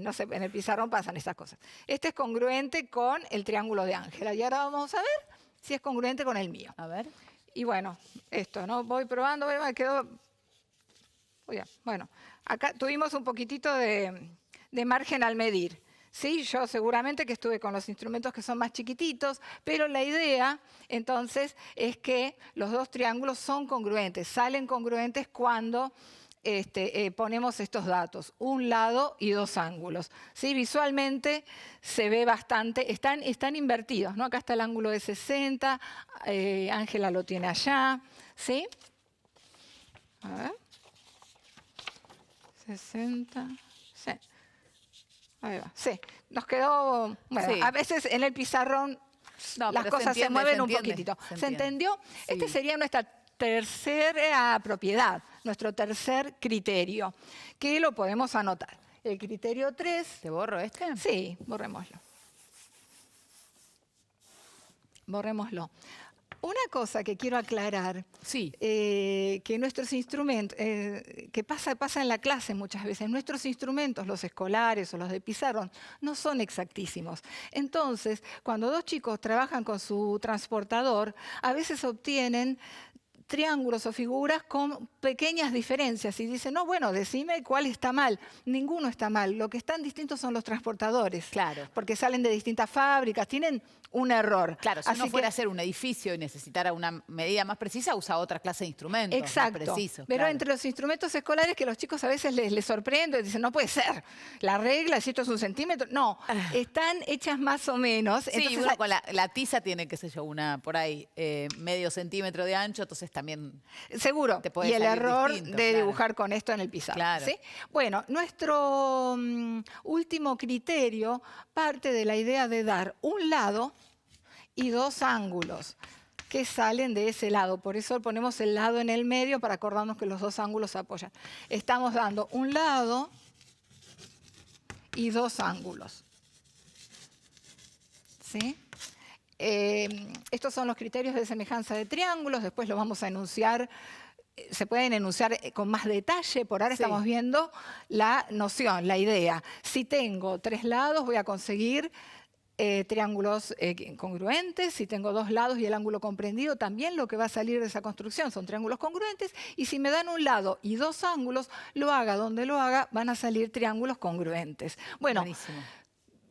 No sé, en el pizarrón pasan estas cosas. Este es congruente con el triángulo de Ángela. Y ahora vamos a ver si es congruente con el mío. A ver. Y bueno, esto, ¿no? Voy probando, me quedó... Oye, bueno, acá tuvimos un poquitito de margen al medir. Sí, yo seguramente que estuve con los instrumentos que son más chiquititos, pero la idea entonces es que los 2 triángulos son congruentes, salen congruentes cuando ponemos estos datos, un lado y 2 ángulos. ¿Sí? Visualmente se ve bastante, están invertidos, ¿no? Acá está el ángulo de 60, Ángela lo tiene allá, ¿sí? A ver. 60, sí. Ahí va, sí. Nos quedó, bueno, Sí. a veces en el pizarrón No, las pero cosas se mueven un poquitito. se ¿Se entendió? Sí. Este sería nuestra tercera propiedad, nuestro tercer criterio, que lo podemos anotar. El criterio 3, ¿Te borro este? sí, borrémoslo. Borrémoslo. Una cosa que quiero aclarar, Sí. que nuestros instrumentos, que pasa en la clase muchas veces, nuestros instrumentos, los escolares o los de pizarrón, no son exactísimos. Entonces, cuando dos chicos trabajan con su transportador, a veces obtienen triángulos o figuras con pequeñas diferencias y dicen, no, bueno, decime cuál está mal. Ninguno está mal. Lo que están distintos son los transportadores. Claro. Porque salen de distintas fábricas, tienen un error. Claro, si Así uno fuera a que- hacer un edificio y necesitara una medida más precisa, usa otra clase de instrumentos Exacto. más precisos. Pero claro. entre los instrumentos escolares que los chicos a veces les sorprende, dicen, no puede ser. La regla, si esto es 1 centímetro. No, están hechas más o menos. Sí, Entonces, uno con la tiza tiene, qué sé yo, una por ahí, medio centímetro de ancho, entonces también... seguro. te puede Y el salir error distinto, de claro. dibujar con esto en el pizarrón. Claro. ¿Sí? Bueno, nuestro último criterio parte de la idea de dar un lado y 2 ángulos que salen de ese lado. Por eso ponemos el lado en el medio para acordarnos que los 2 ángulos se apoyan. Estamos dando un lado y 2 ángulos. ¿Sí? Estos son los criterios de semejanza de triángulos, después los vamos a enunciar, se pueden enunciar con más detalle, por ahora Sí. estamos viendo la noción, la idea. Si tengo 3 lados voy a conseguir triángulos congruentes, si tengo 2 lados y el ángulo comprendido, también lo que va a salir de esa construcción son triángulos congruentes, y si me dan un lado y 2 ángulos, lo haga donde lo haga, van a salir triángulos congruentes. Bueno, Buenísimo.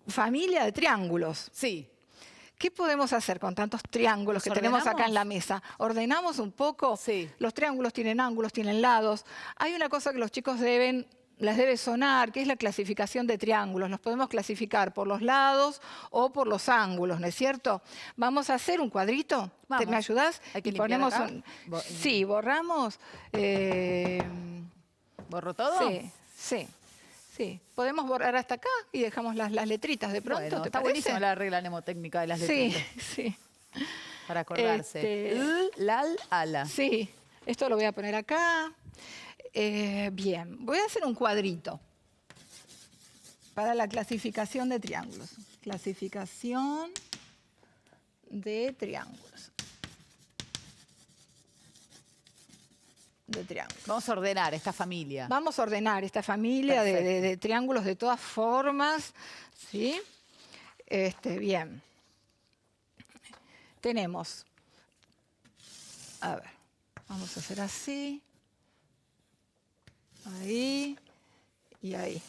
familia de triángulos. Sí. ¿Qué podemos hacer con tantos triángulos que tenemos acá en la mesa? ¿Ordenamos un poco? Sí. Los triángulos tienen ángulos, tienen lados. Hay una cosa que los chicos les debe sonar, que es la clasificación de triángulos. Los podemos clasificar por los lados o por los ángulos, ¿no es cierto? Vamos a hacer un cuadrito. Vamos. ¿Me ayudás? Hay que Y limpiar ponemos acá. Sí, borramos. ¿Borro todo? Sí, sí. Sí, podemos borrar hasta acá y dejamos las letritas de pronto, Bueno, ¿te está parece? buenísima la regla mnemotécnica de las Sí, letras. sí. Para acordarse. Lal, ala. Sí, esto lo voy a poner acá. Bien, voy a hacer un cuadrito para la clasificación de triángulos. Clasificación de triángulos. Vamos a ordenar esta familia. Vamos a ordenar esta familia de Perfecto. triángulos de todas formas. ¿Sí? Bien. Tenemos, a ver, vamos a hacer así, ahí y ahí.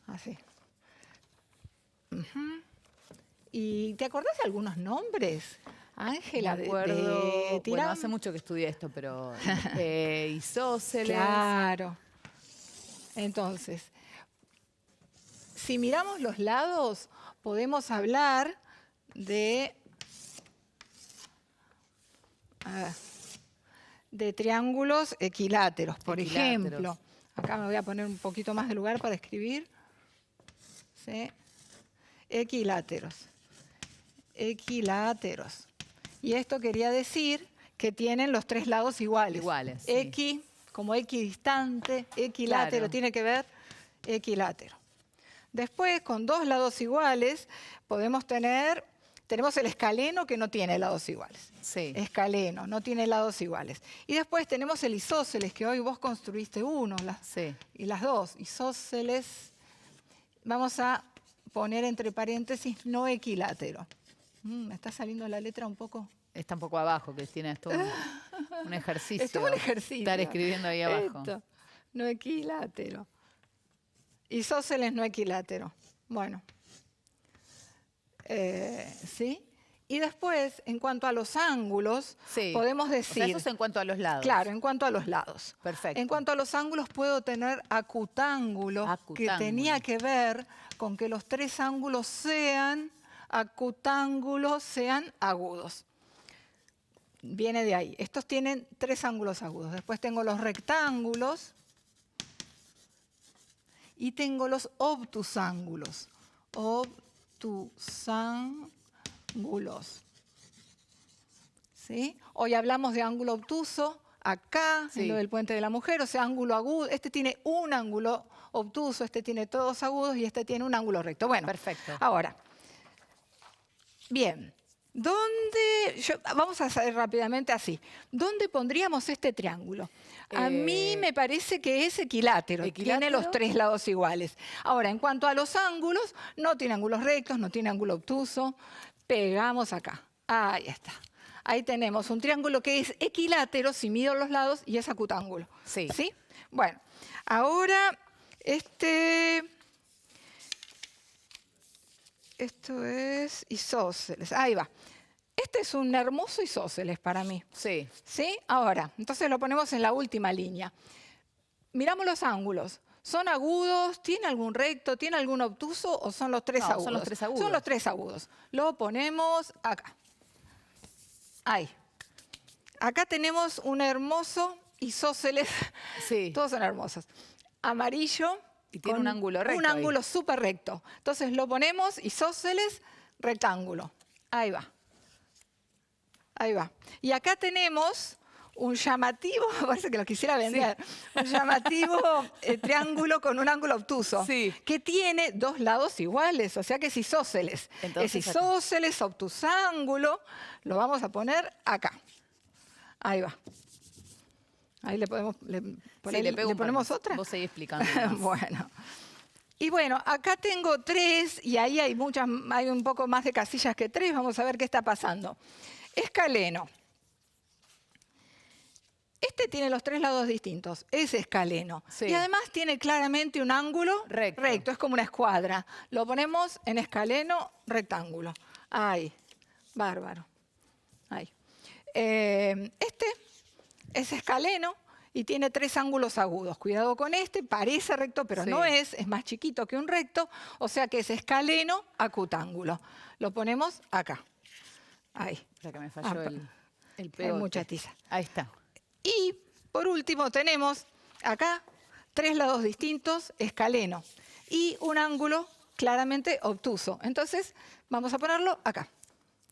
Así. Ujú. ¿Y te acordás de algunos nombres, Ángela? Me acuerdo, bueno, tirá- hace mucho que estudié esto, pero isósceles. Claro. Entonces, si miramos los lados, podemos hablar de triángulos equiláteros, por Equiláteros. ejemplo. Acá me voy a poner un poquito más de lugar para escribir. ¿Sí? Equiláteros. Equiláteros. Y esto quería decir que tienen los 3 lados iguales. Iguales, sí. Equi, como equidistante, equilátero, Claro. tiene que ver equilátero. Después, con 2 lados iguales, tenemos el escaleno que no tiene lados iguales. Sí. Escaleno, no tiene lados iguales. Y después tenemos el isósceles, que hoy vos construiste uno, Sí. y las 2. Isósceles, vamos a poner entre paréntesis no equilátero. Me está saliendo la letra un poco. Está un poco abajo, Cristina, es todo un ejercicio. Es todo un ejercicio. Estar escribiendo ahí abajo. Esto, no equilátero. Isósceles no equilátero. Bueno. ¿Sí? Y después, en cuanto a los ángulos, Sí. podemos O sea, decir... eso es en cuanto a los lados. Claro, en cuanto a los lados. Perfecto. En cuanto a los ángulos, puedo tener acutángulo, que Acutángulo. tenía que ver con que los 3 ángulos sean acutángulos, sean agudos. Viene de ahí. Estos tienen 3 ángulos agudos. Después tengo los rectángulos y tengo los obtusángulos. Obtusángulos. ¿Sí? Hoy hablamos de ángulo obtuso, acá, Sí. en lo del puente de la mujer, o sea, ángulo agudo. Este tiene un ángulo obtuso, este tiene todos agudos y este tiene un ángulo recto. Bueno, Perfecto. ahora, bien, Vamos a hacer rápidamente así. ¿Dónde pondríamos este triángulo? A mí me parece que es equilátero. Tiene los 3 lados iguales. Ahora, en cuanto a los ángulos, no tiene ángulos rectos, no tiene ángulo obtuso. Pegamos acá. Ahí está. Ahí tenemos un triángulo que es equilátero si mido los lados y es acutángulo. Sí. ¿Sí? Bueno, ahora esto es isósceles. Ahí va. Este es un hermoso isósceles para mí. Sí. ¿Sí? Ahora, entonces lo ponemos en la última línea. Miramos los ángulos. ¿Son agudos? ¿Tiene algún recto? ¿Tiene algún obtuso? ¿O son los 3 agudos? Son los 3 agudos. Son los 3 agudos. Lo ponemos acá. Ahí. Acá tenemos un hermoso isósceles. Sí. Todos son hermosos. Amarillo. Y tiene un ángulo recto. Un ángulo súper recto. Entonces lo ponemos isósceles, rectángulo. Ahí va. Ahí va. Y acá tenemos un llamativo, parece que lo quisiera vender, un llamativo triángulo con un ángulo obtuso, que tiene 2 lados iguales, o sea que es isósceles. Entonces, es isósceles, obtusángulo, lo vamos a poner acá. Ahí va. Ahí le ponemos otra. Vos seguís explicando. Bueno. Y bueno, acá tengo 3 y ahí hay un poco más de casillas que 3. Vamos a ver qué está pasando. Escaleno. Este tiene los 3 lados distintos. Es escaleno. Sí. Y además tiene claramente un ángulo recto. Es como una escuadra. Lo ponemos en escaleno, rectángulo. Ahí. Bárbaro. Ahí. Este es escaleno y tiene 3 ángulos agudos. Cuidado con este, parece recto, pero no es más chiquito que un recto, o sea que es escaleno, acutángulo. Lo ponemos acá. Ahí. Para que me falló el pegote. Hay mucha tiza. Ahí está. Y por último tenemos acá 3 lados distintos, escaleno, y un ángulo claramente obtuso. Entonces vamos a ponerlo acá.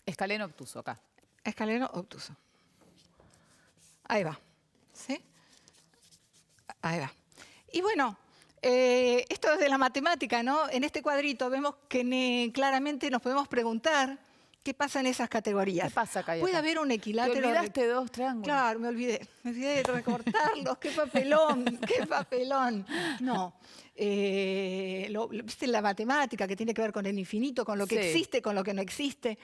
Escaleno obtuso, acá. Escaleno obtuso. Ahí va. ¿Sí? Ahí va. Y bueno, esto es de la matemática, ¿no? En este cuadrito vemos que claramente nos podemos preguntar qué pasa en esas categorías. ¿Qué pasa acá y ¿Puede acá? haber un equilátero? Te olvidaste 2 triángulos. Claro, me olvidé de recortarlos. ¡Qué papelón! ¡Qué papelón! No. ¿Viste la matemática que tiene que ver con el infinito, con lo que existe, con lo que no existe?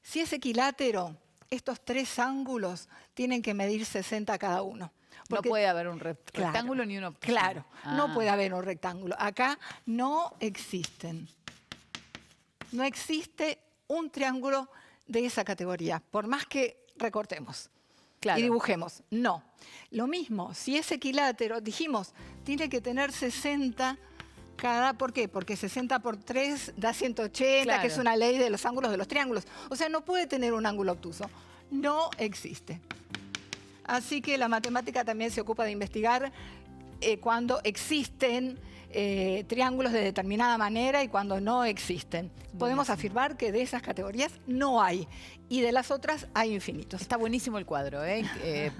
Si es equilátero, estos 3 ángulos tienen que medir 60 cada uno. No puede haber un rectángulo ni un obtuso. Claro, no puede haber un rectángulo. Acá no existen. No existe un triángulo de esa categoría, por más que recortemos y dibujemos. No. Lo mismo, si es equilátero, dijimos, tiene que tener 60 cada... ¿Por qué? Porque 60 por 3 da 180, que es una ley de los ángulos de los triángulos. O sea, no puede tener un ángulo obtuso. No existe. Así que la matemática también se ocupa de investigar cuando existen triángulos de determinada manera y cuando no existen. Podemos afirmar que de esas categorías no hay y de las otras hay infinitos. Está buenísimo el cuadro,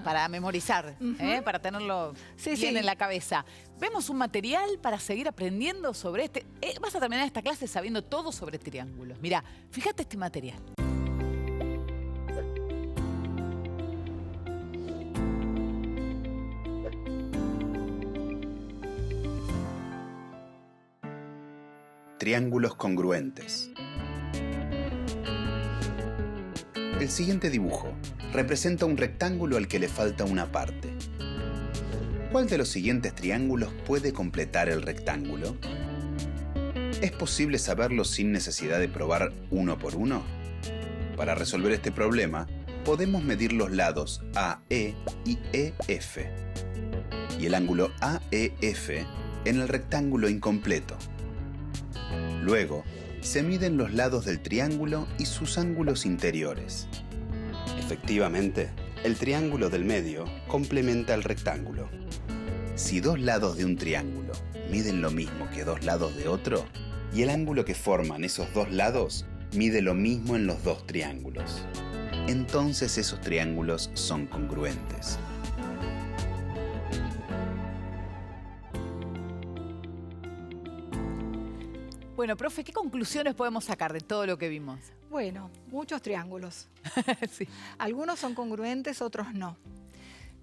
para memorizar, para tenerlo bien en la cabeza. Vemos un material para seguir aprendiendo sobre este. Vas a terminar esta clase sabiendo todo sobre triángulos. Mirá, fíjate este material. Triángulos congruentes. El siguiente dibujo representa un rectángulo al que le falta una parte. ¿Cuál de los siguientes triángulos puede completar el rectángulo? ¿Es posible saberlo sin necesidad de probar uno por uno? Para resolver este problema, podemos medir los lados AE y EF y el ángulo AEF en el rectángulo incompleto. Luego, se miden los lados del triángulo y sus ángulos interiores. Efectivamente, el triángulo del medio complementa al rectángulo. Si 2 lados de un triángulo miden lo mismo que 2 lados de otro, y el ángulo que forman esos 2 lados mide lo mismo en los 2 triángulos, entonces esos triángulos son congruentes. Bueno, profe, ¿qué conclusiones podemos sacar de todo lo que vimos? Bueno, muchos triángulos. Sí. Algunos son congruentes, otros no.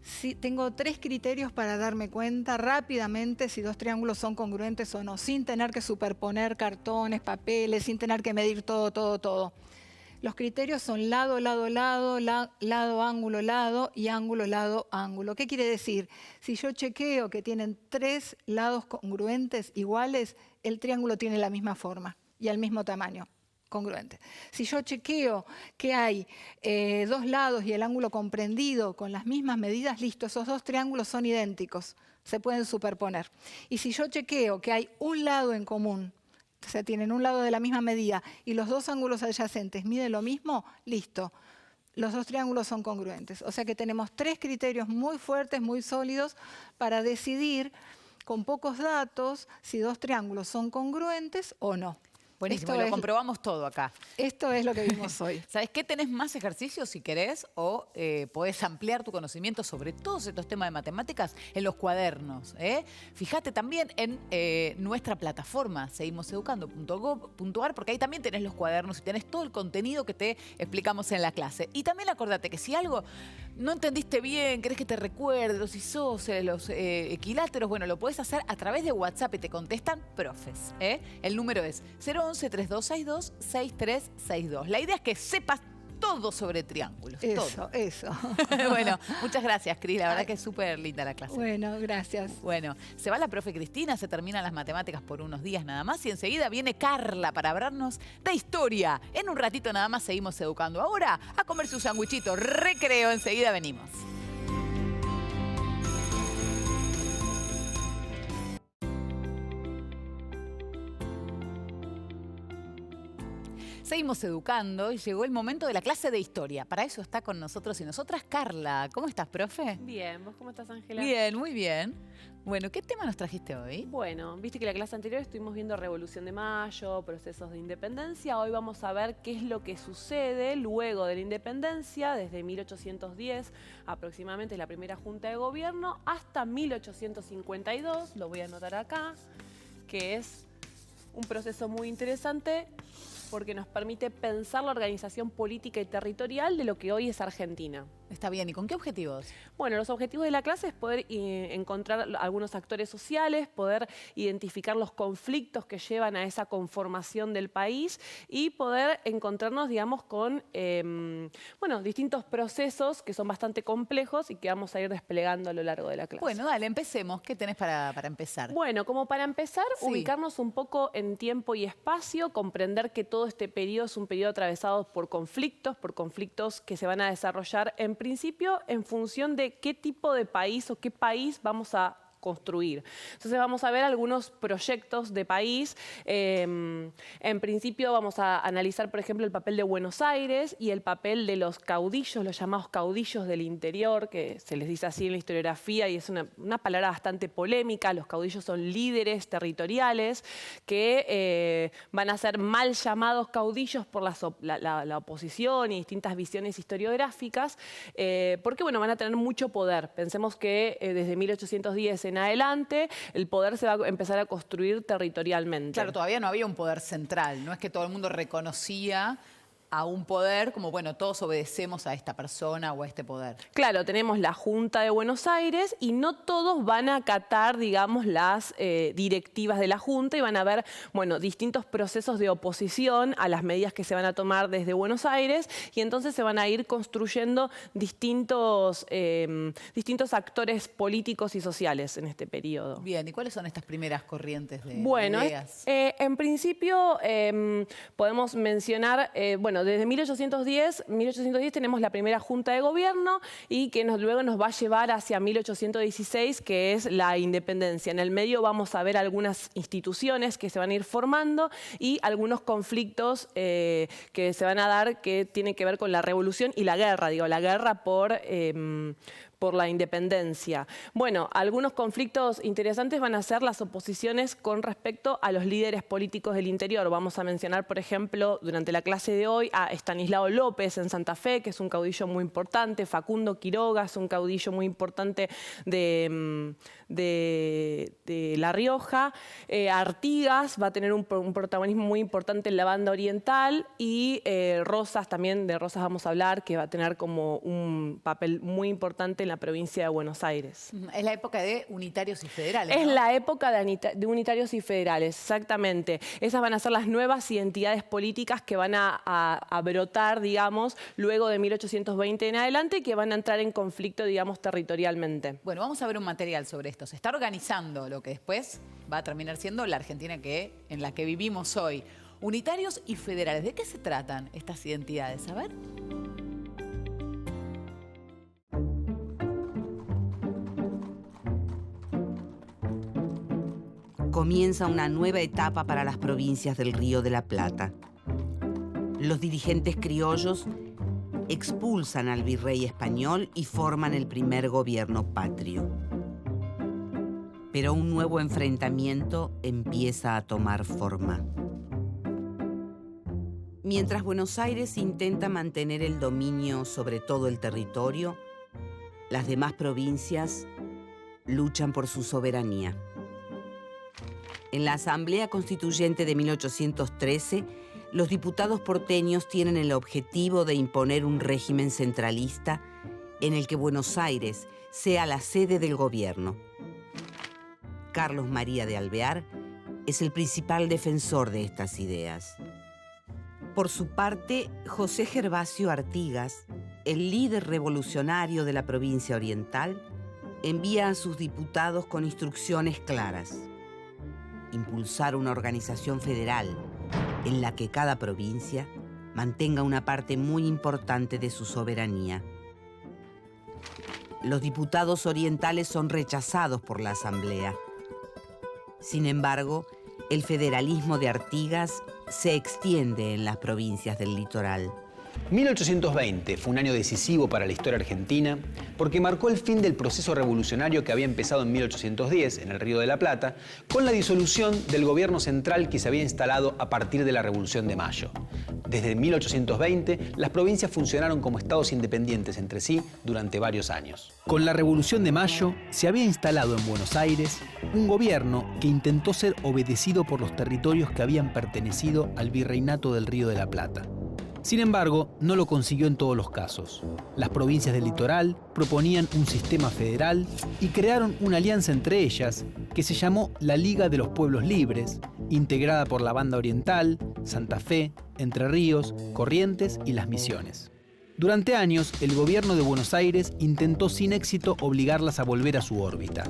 Sí, tengo 3 criterios para darme cuenta rápidamente si 2 triángulos son congruentes o no, sin tener que superponer cartones, papeles, sin tener que medir todo. Los criterios son lado, lado, lado, lado, ángulo, lado y ángulo, lado, ángulo. ¿Qué quiere decir? Si yo chequeo que tienen 3 lados congruentes iguales, el triángulo tiene la misma forma y el mismo tamaño. Congruente. Si yo chequeo que hay 2 lados y el ángulo comprendido con las mismas medidas, listo, esos 2 triángulos son idénticos, se pueden superponer. Y si yo chequeo que hay un lado en común, o sea, tienen un lado de la misma medida y los 2 ángulos adyacentes miden lo mismo, listo, los 2 triángulos son congruentes. O sea que tenemos 3 criterios muy fuertes, muy sólidos para decidir con pocos datos si 2 triángulos son congruentes o no. Buenísimo, lo comprobamos todo acá. Esto es lo que vimos hoy. ¿Sabes qué? Tenés más ejercicios si querés o podés ampliar tu conocimiento sobre todos estos temas de matemáticas en los cuadernos. Fíjate también en nuestra plataforma, seguimoseducando.gov.ar, porque ahí también tenés los cuadernos y tenés todo el contenido que te explicamos en la clase. Y también acordate que si algo no entendiste bien, querés que te recuerde los isósceles, los equiláteros, bueno, lo podés hacer a través de WhatsApp y te contestan profes. El número es 011-3262-6362. La idea es que sepas todo sobre triángulos. Eso. Bueno, muchas gracias, Cris. La verdad que es súper linda la clase. Bueno, gracias. Bueno, se va la profe Cristina, se terminan las matemáticas por unos días nada más y enseguida viene Carla para hablarnos de historia. En un ratito nada más seguimos educando. Ahora, a comer su sandwichito. Recreo, enseguida venimos. Seguimos educando y llegó el momento de la clase de historia. Para eso está con nosotros y nosotras Carla. ¿Cómo estás, profe? Bien, ¿vos cómo estás, Ángela? Bien, muy bien. Bueno, ¿qué tema nos trajiste hoy? Bueno, viste que la clase anterior estuvimos viendo Revolución de Mayo, procesos de independencia. Hoy vamos a ver qué es lo que sucede luego de la independencia, desde 1810 aproximadamente, la primera Junta de Gobierno, hasta 1852, lo voy a anotar acá, que es un proceso muy interesante porque nos permite pensar la organización política y territorial de lo que hoy es Argentina. Está bien, ¿y con qué objetivos? Bueno, los objetivos de la clase es poder encontrar algunos actores sociales, poder identificar los conflictos que llevan a esa conformación del país y poder encontrarnos, digamos, con distintos procesos que son bastante complejos y que vamos a ir desplegando a lo largo de la clase. Bueno, dale, empecemos. ¿Qué tenés para empezar? Bueno, como para empezar, ubicarnos un poco en tiempo y espacio, comprender que todo este periodo es un periodo atravesado por conflictos que se van a desarrollar en principio en función de qué tipo de país o qué país vamos a construir. Entonces vamos a ver algunos proyectos de país. En principio vamos a analizar, por ejemplo, el papel de Buenos Aires y el papel de los caudillos, los llamados caudillos del interior, que se les dice así en la historiografía y es una palabra bastante polémica. Los caudillos son líderes territoriales que van a ser mal llamados caudillos por la oposición y distintas visiones historiográficas, porque bueno, van a tener mucho poder. Pensemos que desde 1810 en adelante, el poder se va a empezar a construir territorialmente. Claro, todavía no había un poder central, no es que todo el mundo reconocía a un poder como, bueno, todos obedecemos a esta persona o a este poder. Claro, tenemos la Junta de Buenos Aires y no todos van a acatar, digamos, las directivas de la Junta y van a haber, bueno, distintos procesos de oposición a las medidas que se van a tomar desde Buenos Aires y entonces se van a ir construyendo distintos actores políticos y sociales en este periodo. Bien, ¿y cuáles son estas primeras corrientes de ideas? En principio podemos mencionar, desde 1810 tenemos la primera Junta de Gobierno y que luego nos va a llevar hacia 1816, que es la independencia. En el medio vamos a ver algunas instituciones que se van a ir formando y algunos conflictos que se van a dar que tienen que ver con la revolución y la guerra, la guerra por por la independencia. Bueno, algunos conflictos interesantes van a ser las oposiciones con respecto a los líderes políticos del interior. Vamos a mencionar, por ejemplo, durante la clase de hoy a Estanislao López en Santa Fe, que es un caudillo muy importante, Facundo Quiroga es un caudillo muy importante de La Rioja, Artigas va a tener un protagonismo muy importante en la banda oriental y Rosas, también de Rosas vamos a hablar, que va a tener como un papel muy importante en la provincia de Buenos Aires. Es la época de unitarios y federales, Es ¿no? la época de unitarios y federales, exactamente. Esas van a ser las nuevas identidades políticas que van a brotar, digamos, luego de 1820 en adelante y que van a entrar en conflicto, digamos, territorialmente. Bueno, vamos a ver un material sobre esto. Se está organizando lo que después va a terminar siendo la Argentina en la que vivimos hoy. Unitarios y federales. ¿De qué se tratan estas identidades? A ver. Comienza una nueva etapa para las provincias del Río de la Plata. Los dirigentes criollos expulsan al virrey español y forman el primer gobierno patrio. Pero un nuevo enfrentamiento empieza a tomar forma. Mientras Buenos Aires intenta mantener el dominio sobre todo el territorio, las demás provincias luchan por su soberanía. En la Asamblea Constituyente de 1813, los diputados porteños tienen el objetivo de imponer un régimen centralista en el que Buenos Aires sea la sede del gobierno. Carlos María de Alvear es el principal defensor de estas ideas. Por su parte, José Gervasio Artigas, el líder revolucionario de la provincia oriental, envía a sus diputados con instrucciones claras: impulsar una organización federal en la que cada provincia mantenga una parte muy importante de su soberanía. Los diputados orientales son rechazados por la Asamblea. Sin embargo, el federalismo de Artigas se extiende en las provincias del litoral. 1820 fue un año decisivo para la historia argentina porque marcó el fin del proceso revolucionario que había empezado en 1810 en el Río de la Plata con la disolución del gobierno central que se había instalado a partir de la Revolución de Mayo. Desde 1820, las provincias funcionaron como estados independientes entre sí durante varios años. Con la Revolución de Mayo se había instalado en Buenos Aires un gobierno que intentó ser obedecido por los territorios que habían pertenecido al Virreinato del Río de la Plata. Sin embargo, no lo consiguió en todos los casos. Las provincias del litoral proponían un sistema federal y crearon una alianza entre ellas que se llamó la Liga de los Pueblos Libres, integrada por la Banda Oriental, Santa Fe, Entre Ríos, Corrientes y Las Misiones. Durante años, el gobierno de Buenos Aires intentó sin éxito obligarlas a volver a su órbita.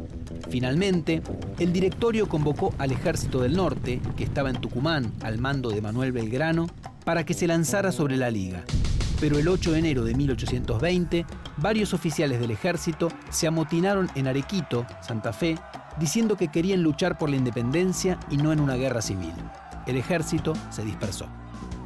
Finalmente, el directorio convocó al Ejército del Norte, que estaba en Tucumán al mando de Manuel Belgrano, para que se lanzara sobre la Liga. Pero el 8 de enero de 1820, varios oficiales del ejército se amotinaron en Arequito, Santa Fe, diciendo que querían luchar por la independencia y no en una guerra civil. El ejército se dispersó.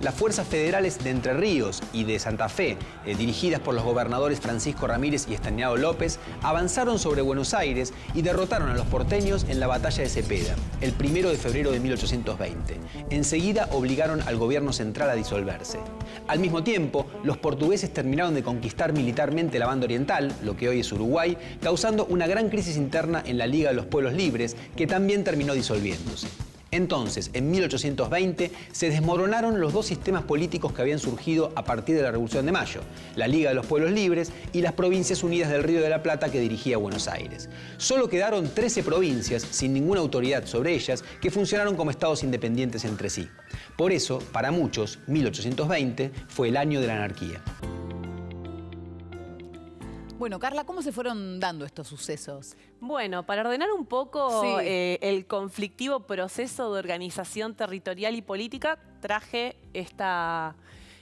Las fuerzas federales de Entre Ríos y de Santa Fe, dirigidas por los gobernadores Francisco Ramírez y Estanislao López, avanzaron sobre Buenos Aires y derrotaron a los porteños en la batalla de Cepeda, el 1 de febrero de 1820. Enseguida obligaron al gobierno central a disolverse. Al mismo tiempo, los portugueses terminaron de conquistar militarmente la Banda Oriental, lo que hoy es Uruguay, causando una gran crisis interna en la Liga de los Pueblos Libres, que también terminó disolviéndose. Entonces, en 1820, se desmoronaron los dos sistemas políticos que habían surgido a partir de la Revolución de Mayo, la Liga de los Pueblos Libres y las Provincias Unidas del Río de la Plata que dirigía Buenos Aires. Solo quedaron 13 provincias, sin ninguna autoridad sobre ellas, que funcionaron como estados independientes entre sí. Por eso, para muchos, 1820 fue el año de la anarquía. Bueno, Carla, ¿cómo se fueron dando estos sucesos? Bueno, para ordenar un poco Sí. el conflictivo proceso de organización territorial y política, traje esta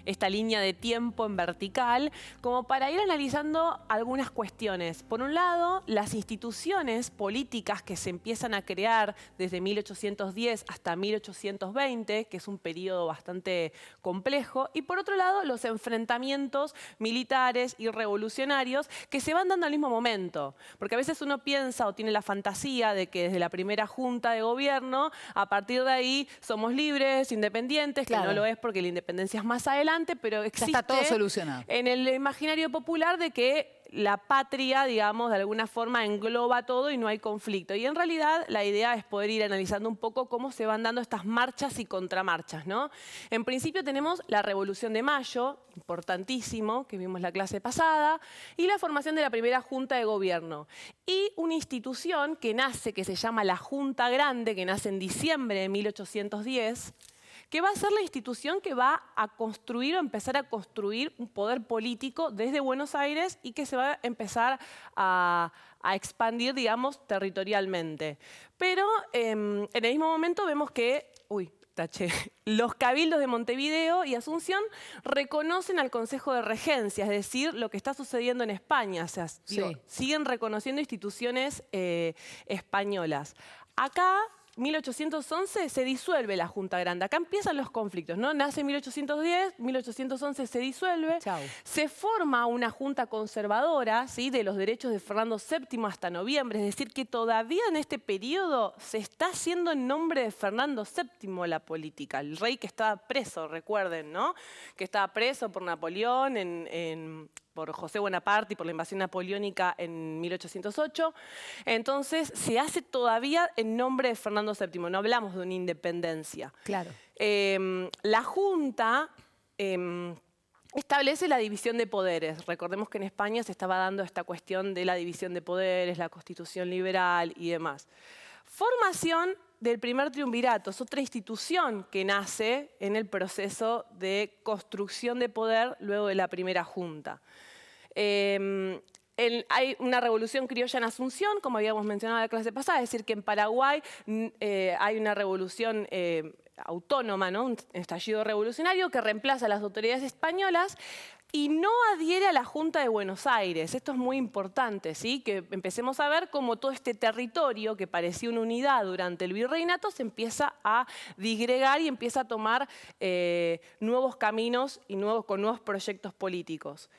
esta línea de tiempo en vertical, como para ir analizando algunas cuestiones. Por un lado, las instituciones políticas que se empiezan a crear desde 1810 hasta 1820, que es un periodo bastante complejo, y por otro lado, los enfrentamientos militares y revolucionarios que se van dando al mismo momento. Porque a veces uno piensa o tiene la fantasía de que desde la primera junta de gobierno, a partir de ahí somos libres, independientes, Claro. que no lo es porque la independencia es más adelante, pero existe está todo solucionado. en el imaginario popular de que la patria, digamos, de alguna forma engloba todo y no hay conflicto. Y en realidad la idea es poder ir analizando un poco cómo se van dando estas marchas y contramarchas, ¿no? En principio tenemos la Revolución de Mayo, importantísimo, que vimos la clase pasada, y la formación de la primera Junta de Gobierno. Y una institución que nace, que se llama la Junta Grande, que nace en diciembre de 1810, que va a ser la institución que va a construir o empezar a construir un poder político desde Buenos Aires y que se va a empezar a expandir, digamos, territorialmente. Pero en el mismo momento vemos que, los cabildos de Montevideo y Asunción reconocen al Consejo de Regencia, es decir, lo que está sucediendo en España. O sea, siguen reconociendo instituciones españolas. Acá, 1811 se disuelve la Junta Grande. Acá empiezan los conflictos, ¿no? Nace en 1810, 1811 se disuelve. Chau. Se forma una junta conservadora, ¿sí?, de los derechos de Fernando VII hasta noviembre. Es decir, que todavía en este periodo se está haciendo en nombre de Fernando VII la política. El rey que estaba preso, recuerden, ¿no? Que estaba preso por Napoleón, por José Bonaparte y por la invasión napoleónica en 1808. Entonces, se hace todavía en nombre de Fernando VII. No hablamos de una independencia. Claro. La Junta establece la división de poderes. Recordemos que en España se estaba dando esta cuestión de la división de poderes, la Constitución liberal y demás. Formación del primer triunvirato. Es otra institución que nace en el proceso de construcción de poder luego de la primera junta. Hay una revolución criolla en Asunción, como habíamos mencionado en la clase pasada, es decir, que en Paraguay hay una revolución autónoma, ¿no? Un estallido revolucionario que reemplaza a las autoridades españolas y no adhiere a la Junta de Buenos Aires. Esto es muy importante, ¿sí? Que empecemos a ver cómo todo este territorio que parecía una unidad durante el virreinato se empieza a disgregar y empieza a tomar nuevos caminos y con nuevos proyectos políticos.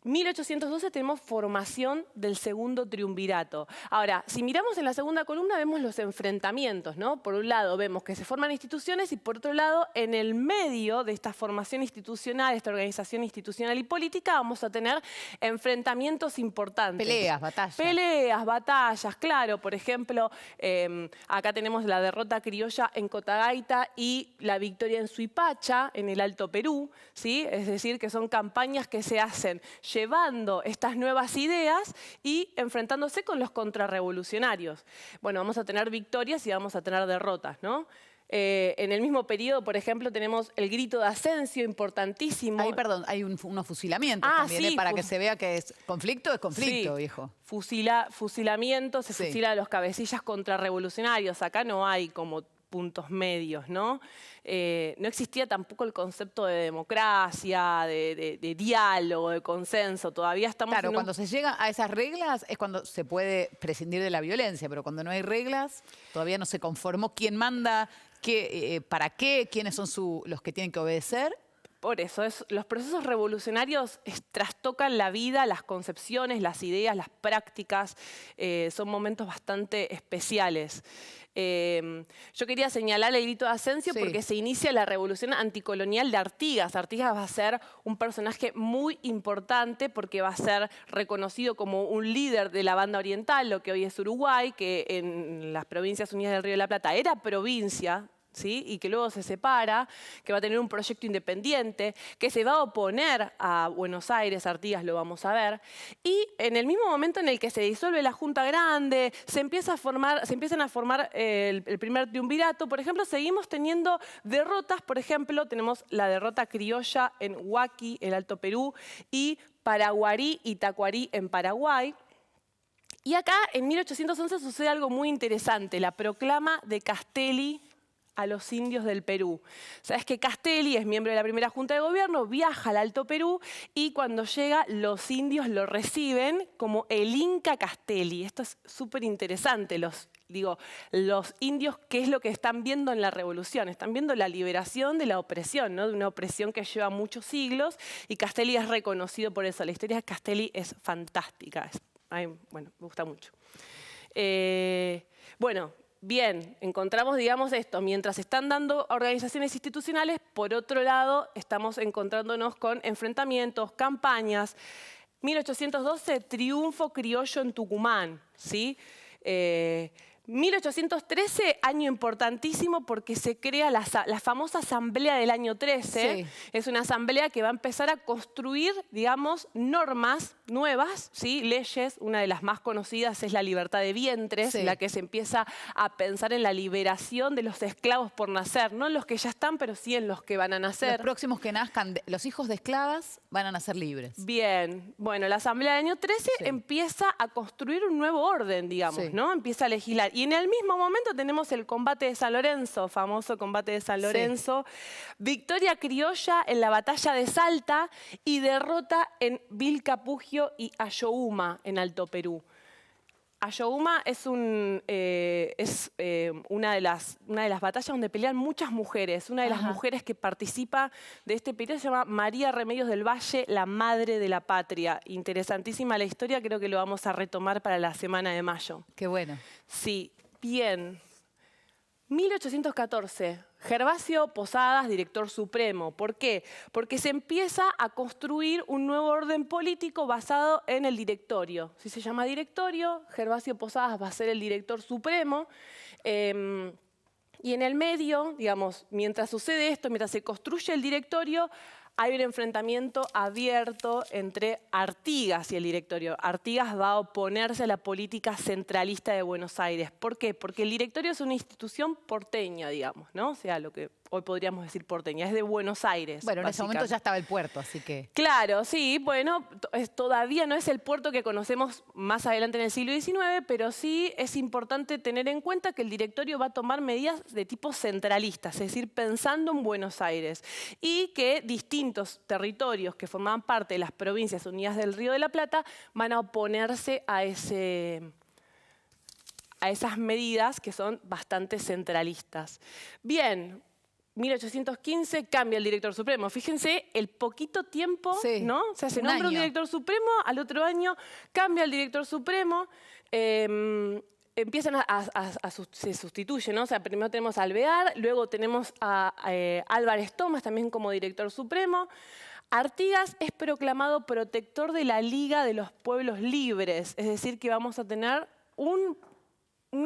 1812 tenemos formación del segundo triunvirato. Ahora, si miramos en la segunda columna vemos los enfrentamientos, ¿no? Por un lado vemos que se forman instituciones y por otro lado, en el medio de esta formación institucional, esta organización institucional y política, vamos a tener enfrentamientos importantes. Peleas, batallas. Peleas, batallas, claro. Por ejemplo, acá tenemos la derrota criolla en Cotagaita y la victoria en Suipacha, en el Alto Perú, ¿sí? Es decir, que son campañas que se hacen llevando estas nuevas ideas y enfrentándose con los contrarrevolucionarios. Bueno, vamos a tener victorias y vamos a tener derrotas, ¿no? En el mismo periodo, por ejemplo, tenemos el grito de Asensio, importantísimo. Ahí, perdón, hay unos fusilamientos también, sí, para que se vea que es conflicto, sí, viejo. Fusilamientos, se fusila a los cabecillas contrarrevolucionarios. Acá no hay como puntos medios, ¿no? No existía tampoco el concepto de democracia, de diálogo, de consenso. Todavía estamos Claro, cuando se llega a esas reglas es cuando se puede prescindir de la violencia, pero cuando no hay reglas, todavía no se conformó quién manda, para qué, quiénes son los que tienen que obedecer. Por eso, los procesos revolucionarios trastocan la vida, las concepciones, las ideas, las prácticas. Son momentos bastante especiales. Yo quería señalar el grito de Asensio porque se inicia la revolución anticolonial de Artigas. Artigas va a ser un personaje muy importante porque va a ser reconocido como un líder de la banda oriental, lo que hoy es Uruguay, que en las Provincias Unidas del Río de la Plata era provincia, ¿sí? Y que luego se separa, que va a tener un proyecto independiente, que se va a oponer a Buenos Aires, Artigas lo vamos a ver, y en el mismo momento en el que se disuelve la Junta Grande, se empiezan a formar el primer triunvirato, por ejemplo, seguimos teniendo derrotas, por ejemplo, tenemos la derrota criolla en Huaki, el Alto Perú, y Paraguarí y Tacuarí en Paraguay. Y acá, en 1811, sucede algo muy interesante, la proclama de Castelli a los indios del Perú. Sabes que Castelli es miembro de la primera Junta de Gobierno, viaja al Alto Perú y cuando llega los indios lo reciben como el Inca Castelli. Esto es súper interesante. Los indios, ¿qué es lo que están viendo en la revolución? Están viendo la liberación de la opresión, ¿no? De una opresión que lleva muchos siglos y Castelli es reconocido por eso. La historia de Castelli es fantástica. Bueno, me gusta mucho. Bien, encontramos, digamos, esto. Mientras están dando organizaciones institucionales, por otro lado, estamos encontrándonos con enfrentamientos, campañas. 1812, triunfo criollo en Tucumán, ¿sí? 1813, año importantísimo porque se crea la famosa Asamblea del año 13. Sí. Es una asamblea que va a empezar a construir, digamos, normas nuevas, ¿sí? Leyes. Una de las más conocidas es la libertad de vientres, Sí. la que se empieza a pensar en la liberación de los esclavos por nacer. No en los que ya están, pero sí en los que van a nacer. Los próximos que nazcan, los hijos de esclavas van a nacer libres. Bien, bueno, la Asamblea del año 13 Sí. empieza a construir un nuevo orden, digamos, Sí. ¿no? Empieza a legislar. Y en el mismo momento tenemos el combate de San Lorenzo, famoso combate de San Lorenzo. Victoria criolla en la batalla de Salta y derrota en Vilcapugio y Ayohuma, en Alto Perú. Ayohuma es una de las batallas donde pelean muchas mujeres. Una de las mujeres que participa de este periodo se llama María Remedios del Valle, la madre de la patria. Interesantísima la historia, creo que lo vamos a retomar para la semana de mayo. Qué bueno. Sí, bien. 1814, Gervasio Posadas, director supremo. ¿Por qué? Porque se empieza a construir un nuevo orden político basado en el directorio. Si se llama directorio, Gervasio Posadas va a ser el director supremo. Y en el medio, digamos, mientras sucede esto, mientras se construye el directorio, hay un enfrentamiento abierto entre Artigas y el directorio. Artigas va a oponerse a la política centralista de Buenos Aires. ¿Por qué? Porque el directorio es una institución porteña, digamos, ¿no? O sea, lo que hoy podríamos decir porteña, es de Buenos Aires. Bueno, en ese momento ya estaba el puerto, así que... Claro, sí, bueno, todavía no es el puerto que conocemos más adelante en el siglo XIX, pero sí es importante tener en cuenta que el directorio va a tomar medidas de tipo centralista, es decir, pensando en Buenos Aires, y que distintos territorios que formaban parte de las Provincias Unidas del Río de la Plata van a oponerse a esas medidas que son bastante centralistas. Bien. 1815 cambia el director supremo. Fíjense el poquito tiempo, ¿no? O sea, se nombra un director supremo, al otro año cambia el director supremo, empiezan se sustituyen, ¿no? O sea, primero tenemos a Alvear, luego tenemos a Álvarez Thomas también como director supremo. Artigas es proclamado protector de la Liga de los Pueblos Libres, es decir, que vamos a tener un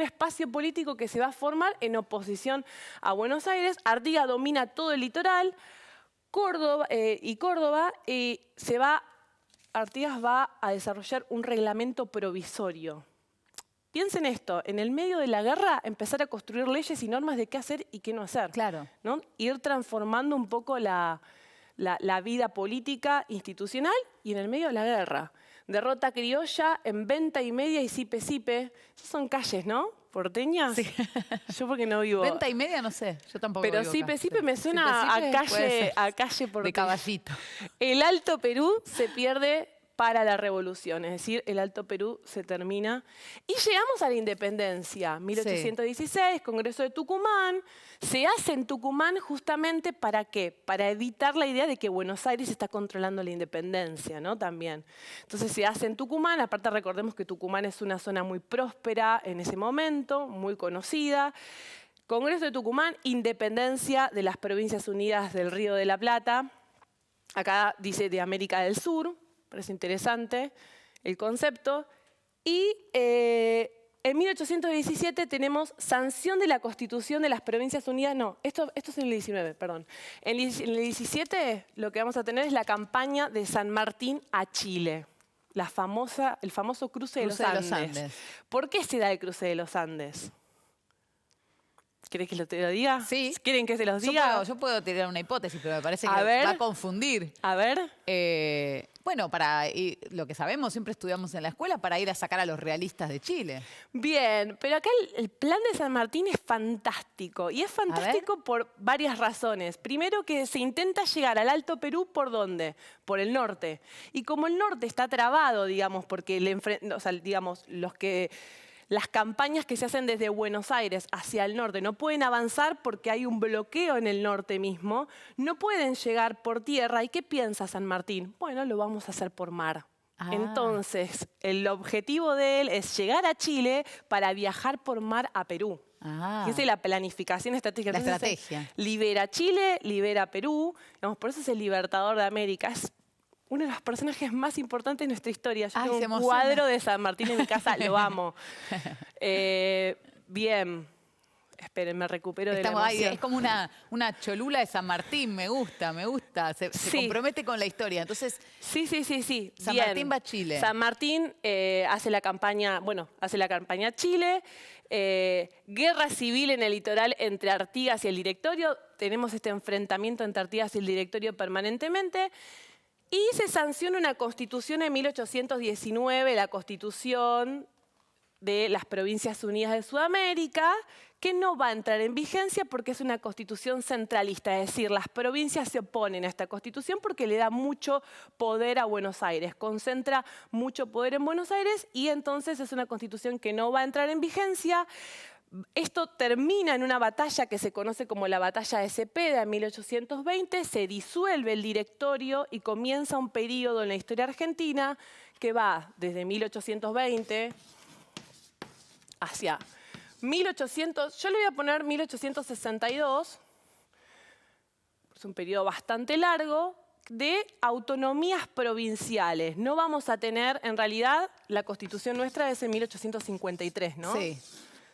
espacio político que se va a formar en oposición a Buenos Aires. Artigas domina todo el litoral, Córdoba, y Artigas va a desarrollar un reglamento provisorio. Piensen esto, en el medio de la guerra empezar a construir leyes y normas de qué hacer y qué no hacer. Claro. ¿No? Ir transformando un poco la vida política, institucional y en el medio de la guerra. Derrota criolla en Venta y Media y Sipe Sipe. Esas son calles, ¿no? ¿Porteñas? Sí. Yo porque no vivo. Venta y Media no sé, yo tampoco pero vivo Sipe acá. Sipe me suena a calle porteña. De Caballito. El Alto Perú se pierde para la revolución, es decir, el Alto Perú se termina. Y llegamos a la independencia, 1816, Congreso de Tucumán. Se hace en Tucumán justamente ¿para qué? Para evitar la idea de que Buenos Aires está controlando la independencia, ¿no? También. Entonces se hace en Tucumán, aparte recordemos que Tucumán es una zona muy próspera en ese momento, muy conocida. Congreso de Tucumán, independencia de las Provincias Unidas del Río de la Plata. Acá dice de América del Sur. Parece interesante el concepto. Y en 1817 tenemos sanción de la Constitución de las Provincias Unidas. No, esto es en el 19, perdón. En el 17 lo que vamos a tener es la campaña de San Martín a Chile. El famoso cruce de los Andes. ¿Por qué se da el cruce de los Andes? ¿Querés que te lo diga? Sí. ¿Quieren que se los diga? Yo puedo tirar una hipótesis, pero me parece que A ver. va a confundir. A ver. Bueno, lo que sabemos, siempre estudiamos en la escuela, para ir a sacar a los realistas de Chile. Bien, pero acá el plan de San Martín es fantástico. Y es fantástico por varias razones. Primero, que se intenta llegar al Alto Perú, ¿por dónde? Por el norte. Y como el norte está trabado, digamos, porque las campañas que se hacen desde Buenos Aires hacia el norte no pueden avanzar porque hay un bloqueo en el norte mismo, no pueden llegar por tierra. ¿Y qué piensa San Martín? Bueno, lo vamos a hacer por mar. Entonces, el objetivo de él es llegar a Chile para viajar por mar a Perú. Esa es la planificación estratégica. La Entonces, estrategia. Libera Chile, libera Perú. Digamos, por eso es el libertador de América. Es uno de los personajes más importantes de nuestra historia. Yo tengo un cuadro de San Martín en mi casa, lo amo. Bien. Esperen, me recupero de la emoción. Es como una cholula de San Martín, me gusta. Se compromete con la historia. Entonces, sí. San Martín va a Chile. San Martín hace la campaña a Chile. Guerra civil en el litoral entre Artigas y el Directorio. Tenemos este enfrentamiento entre Artigas y el Directorio permanentemente. Y se sanciona una constitución en 1819, la Constitución de las Provincias Unidas de Sudamérica, que no va a entrar en vigencia porque es una constitución centralista. Es decir, las provincias se oponen a esta constitución porque le da mucho poder a Buenos Aires, concentra mucho poder en Buenos Aires y entonces es una constitución que no va a entrar en vigencia. Esto termina en una batalla que se conoce como la Batalla de Cepeda en 1820, se disuelve el Directorio y comienza un periodo en la historia argentina que va desde 1820 hacia 1800, yo le voy a poner 1862, es un periodo bastante largo, de autonomías provinciales. No vamos a tener, en realidad, la Constitución nuestra es en 1853, ¿no? Sí.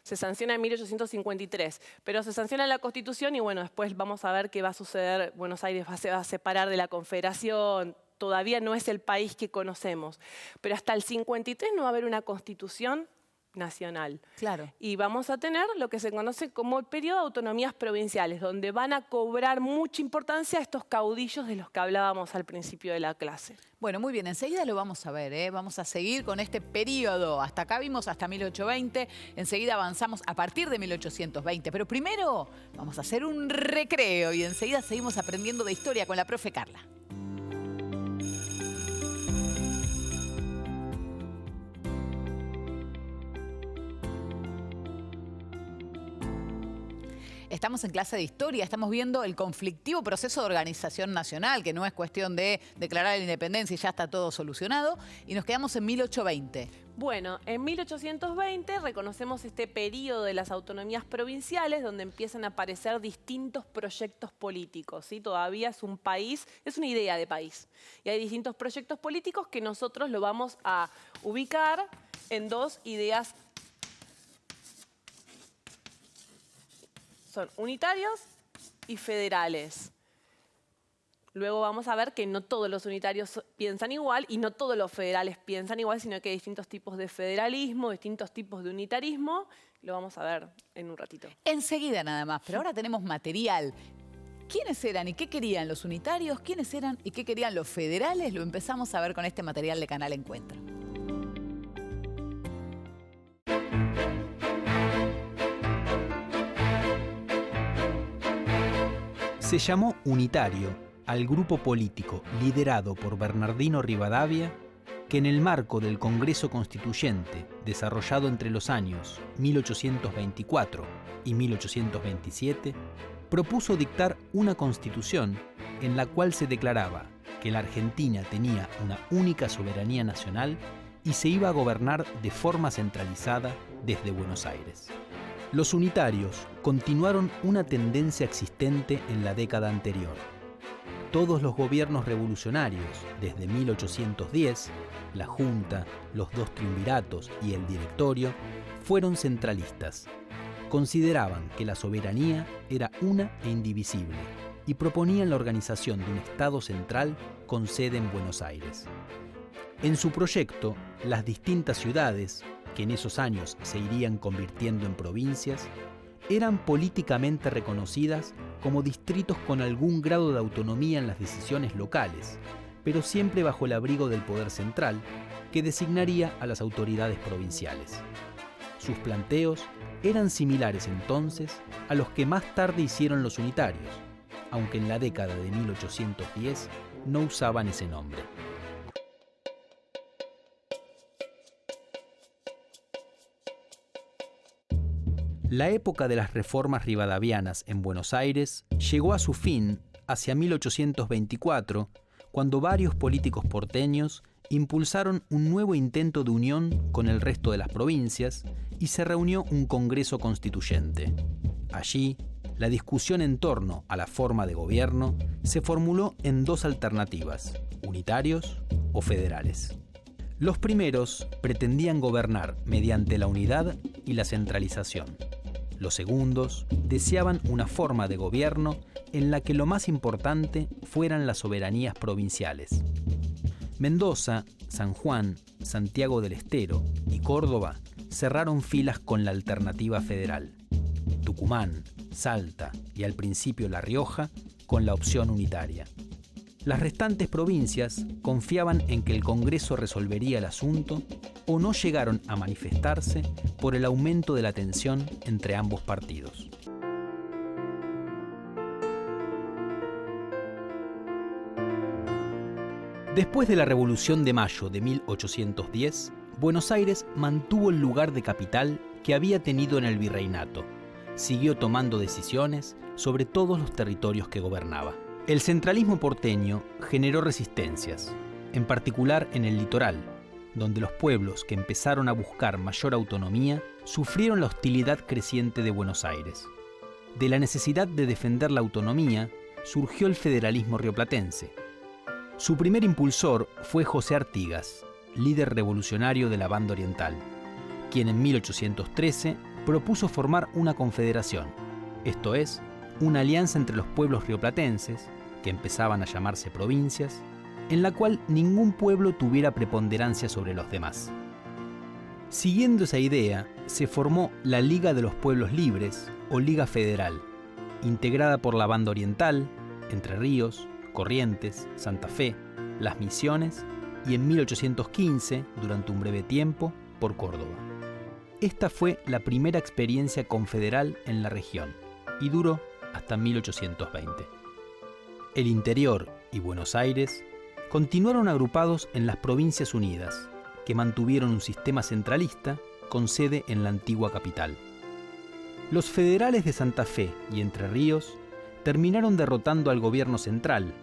Se sanciona en 1853, pero se sanciona la Constitución y bueno, después vamos a ver qué va a suceder. Buenos Aires se va a separar de la Confederación, todavía no es el país que conocemos, pero hasta el 53 no va a haber una Constitución nacional. Claro. Y vamos a tener lo que se conoce como el periodo de autonomías provinciales, donde van a cobrar mucha importancia estos caudillos de los que hablábamos al principio de la clase. Bueno, muy bien, enseguida lo vamos a ver, ¿eh? Vamos a seguir con este periodo. Hasta acá vimos hasta 1820, enseguida avanzamos a partir de 1820. Pero primero vamos a hacer un recreo y enseguida seguimos aprendiendo de historia con la profe Carla. Estamos en clase de historia, estamos viendo el conflictivo proceso de organización nacional, que no es cuestión de declarar la independencia y ya está todo solucionado, y nos quedamos en 1820. Bueno, en 1820 reconocemos este periodo de las autonomías provinciales donde empiezan a aparecer distintos proyectos políticos, ¿sí? Todavía es un país, es una idea de país. Y hay distintos proyectos políticos que nosotros lo vamos a ubicar en dos ideas. Son unitarios y federales. Luego vamos a ver que no todos los unitarios piensan igual y no todos los federales piensan igual, sino que hay distintos tipos de federalismo, distintos tipos de unitarismo. Lo vamos a ver en un ratito. Enseguida nada más, pero ahora tenemos material. ¿Quiénes eran y qué querían los unitarios? ¿Quiénes eran y qué querían los federales? Lo empezamos a ver con este material de Canal Encuentro. Se llamó unitario al grupo político liderado por Bernardino Rivadavia, que en el marco del Congreso Constituyente, desarrollado entre los años 1824 y 1827, propuso dictar una constitución en la cual se declaraba que la Argentina tenía una única soberanía nacional y se iba a gobernar de forma centralizada desde Buenos Aires. Los unitarios continuaron una tendencia existente en la década anterior. Todos los gobiernos revolucionarios, desde 1810, la Junta, los dos triunviratos y el Directorio, fueron centralistas. Consideraban que la soberanía era una e indivisible y proponían la organización de un Estado central con sede en Buenos Aires. En su proyecto, las distintas ciudades, que en esos años se irían convirtiendo en provincias, eran políticamente reconocidas como distritos con algún grado de autonomía en las decisiones locales, pero siempre bajo el abrigo del poder central, que designaría a las autoridades provinciales. Sus planteos eran similares entonces a los que más tarde hicieron los unitarios, aunque en la década de 1810 no usaban ese nombre. La época de las reformas rivadavianas en Buenos Aires llegó a su fin hacia 1824, cuando varios políticos porteños impulsaron un nuevo intento de unión con el resto de las provincias y se reunió un Congreso Constituyente. Allí, la discusión en torno a la forma de gobierno se formuló en dos alternativas, unitarios o federales. Los primeros pretendían gobernar mediante la unidad y la centralización. Los segundos deseaban una forma de gobierno en la que lo más importante fueran las soberanías provinciales. Mendoza, San Juan, Santiago del Estero y Córdoba cerraron filas con la alternativa federal. Tucumán, Salta y al principio La Rioja con la opción unitaria. Las restantes provincias confiaban en que el Congreso resolvería el asunto o no llegaron a manifestarse por el aumento de la tensión entre ambos partidos. Después de la Revolución de Mayo de 1810, Buenos Aires mantuvo el lugar de capital que había tenido en el virreinato. Siguió tomando decisiones sobre todos los territorios que gobernaba. El centralismo porteño generó resistencias, en particular en el litoral, donde los pueblos que empezaron a buscar mayor autonomía sufrieron la hostilidad creciente de Buenos Aires. De la necesidad de defender la autonomía surgió el federalismo rioplatense. Su primer impulsor fue José Artigas, líder revolucionario de la Banda Oriental, quien en 1813 propuso formar una confederación, esto es, una alianza entre los pueblos rioplatenses, que empezaban a llamarse provincias, en la cual ningún pueblo tuviera preponderancia sobre los demás. Siguiendo esa idea, se formó la Liga de los Pueblos Libres, o Liga Federal, integrada por la Banda Oriental, Entre Ríos, Corrientes, Santa Fe, Las Misiones y en 1815, durante un breve tiempo, por Córdoba. Esta fue la primera experiencia confederal en la región y duró hasta 1820. El interior y Buenos Aires continuaron agrupados en las Provincias Unidas, que mantuvieron un sistema centralista con sede en la antigua capital. Los federales de Santa Fe y Entre Ríos terminaron derrotando al gobierno central,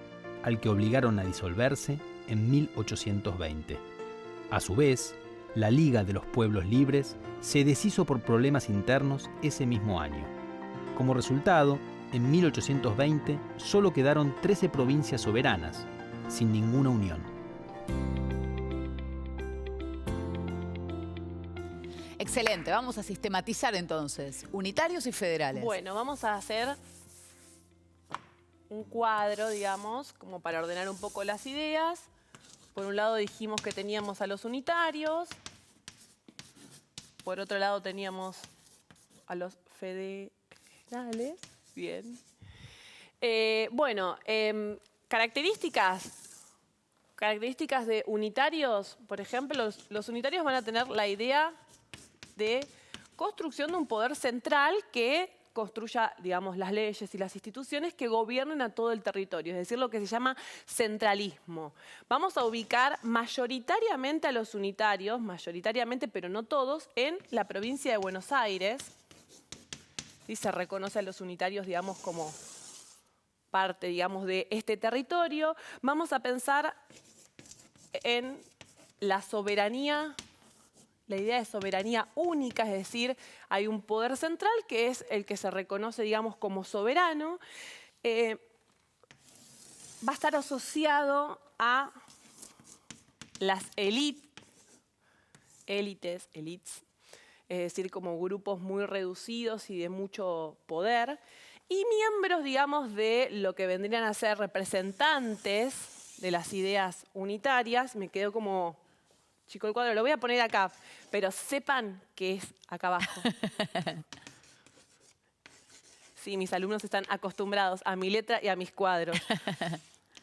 al que obligaron a disolverse en 1820. A su vez, la Liga de los Pueblos Libres se deshizo por problemas internos ese mismo año. Como resultado, en 1820 solo quedaron 13 provincias soberanas, sin ninguna unión. Excelente, vamos a sistematizar entonces, unitarios y federales. Bueno, vamos a hacer un cuadro, digamos, como para ordenar un poco las ideas. Por un lado dijimos que teníamos a los unitarios, por otro lado teníamos a los federales. Bien. Características de unitarios, por ejemplo, los unitarios van a tener la idea de construcción de un poder central que construya, digamos, las leyes y las instituciones que gobiernen a todo el territorio, es decir, lo que se llama centralismo. Vamos a ubicar mayoritariamente a los unitarios, mayoritariamente, pero no todos, en la provincia de Buenos Aires. ¿Sí? Se reconoce a los unitarios, digamos, como parte, digamos, de este territorio. Vamos a pensar en la soberanía, la idea de soberanía única, es decir, hay un poder central que es el que se reconoce, digamos, como soberano. Va a estar asociado a las élites, es decir, como grupos muy reducidos y de mucho poder, y miembros, digamos, de lo que vendrían a ser representantes de las ideas unitarias. Me quedó como chico el cuadro, lo voy a poner acá, pero sepan que es acá abajo. Sí, mis alumnos están acostumbrados a mi letra y a mis cuadros.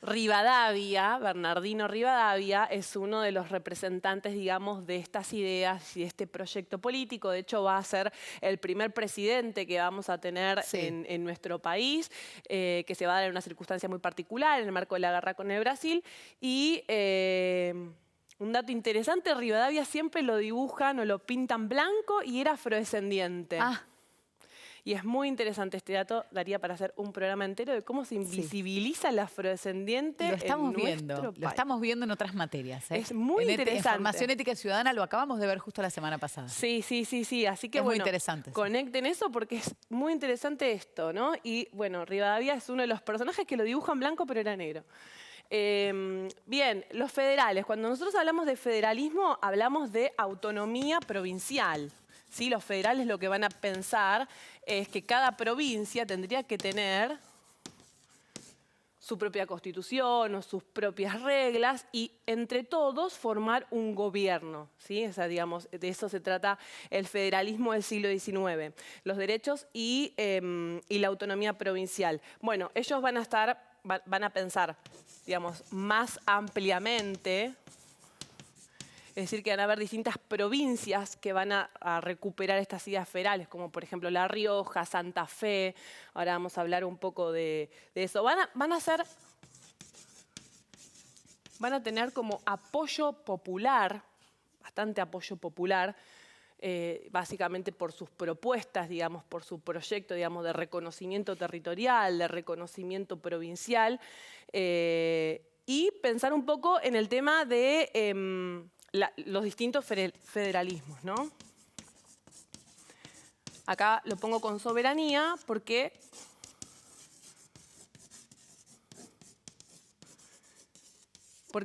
Rivadavia, Bernardino Rivadavia, es uno de los representantes, digamos, de estas ideas y de este proyecto político. De hecho, va a ser el primer presidente que vamos a tener en nuestro país, que se va a dar en una circunstancia muy particular, en el marco de la guerra con el Brasil. Y un dato interesante, Rivadavia siempre lo dibujan o lo pintan blanco y era afrodescendiente. Y es muy interesante este dato, daría para hacer un programa entero de cómo se invisibiliza el afrodescendiente. Lo estamos en viendo, nuestro país. lo estamos viendo en otras materias. Es muy interesante. En Formación Ética Ciudadana lo acabamos de ver justo la semana pasada. Sí. Así que es bueno, muy interesante. Conecten eso porque es muy interesante esto, ¿no? Y bueno, Rivadavia es uno de los personajes que lo dibujan blanco pero era negro. Bien, los federales. Cuando nosotros hablamos de federalismo, hablamos de autonomía provincial. ¿Sí? Los federales lo que van a pensar es que cada provincia tendría que tener su propia constitución o sus propias reglas y entre todos formar un gobierno. ¿Sí? O sea, digamos, de eso se trata el federalismo del siglo XIX. Los derechos y la autonomía provincial. Bueno, ellos van a pensar, digamos, más ampliamente. Es decir, que van a haber distintas provincias que van a recuperar estas ideas federales, como por ejemplo La Rioja, Santa Fe. Ahora vamos a hablar un poco de eso. Van a tener como apoyo popular, bastante apoyo popular, básicamente por sus propuestas, digamos, por su proyecto, digamos, de reconocimiento territorial, de reconocimiento provincial, y pensar un poco en el tema de los distintos federalismos, ¿no? Acá lo pongo con soberanía porque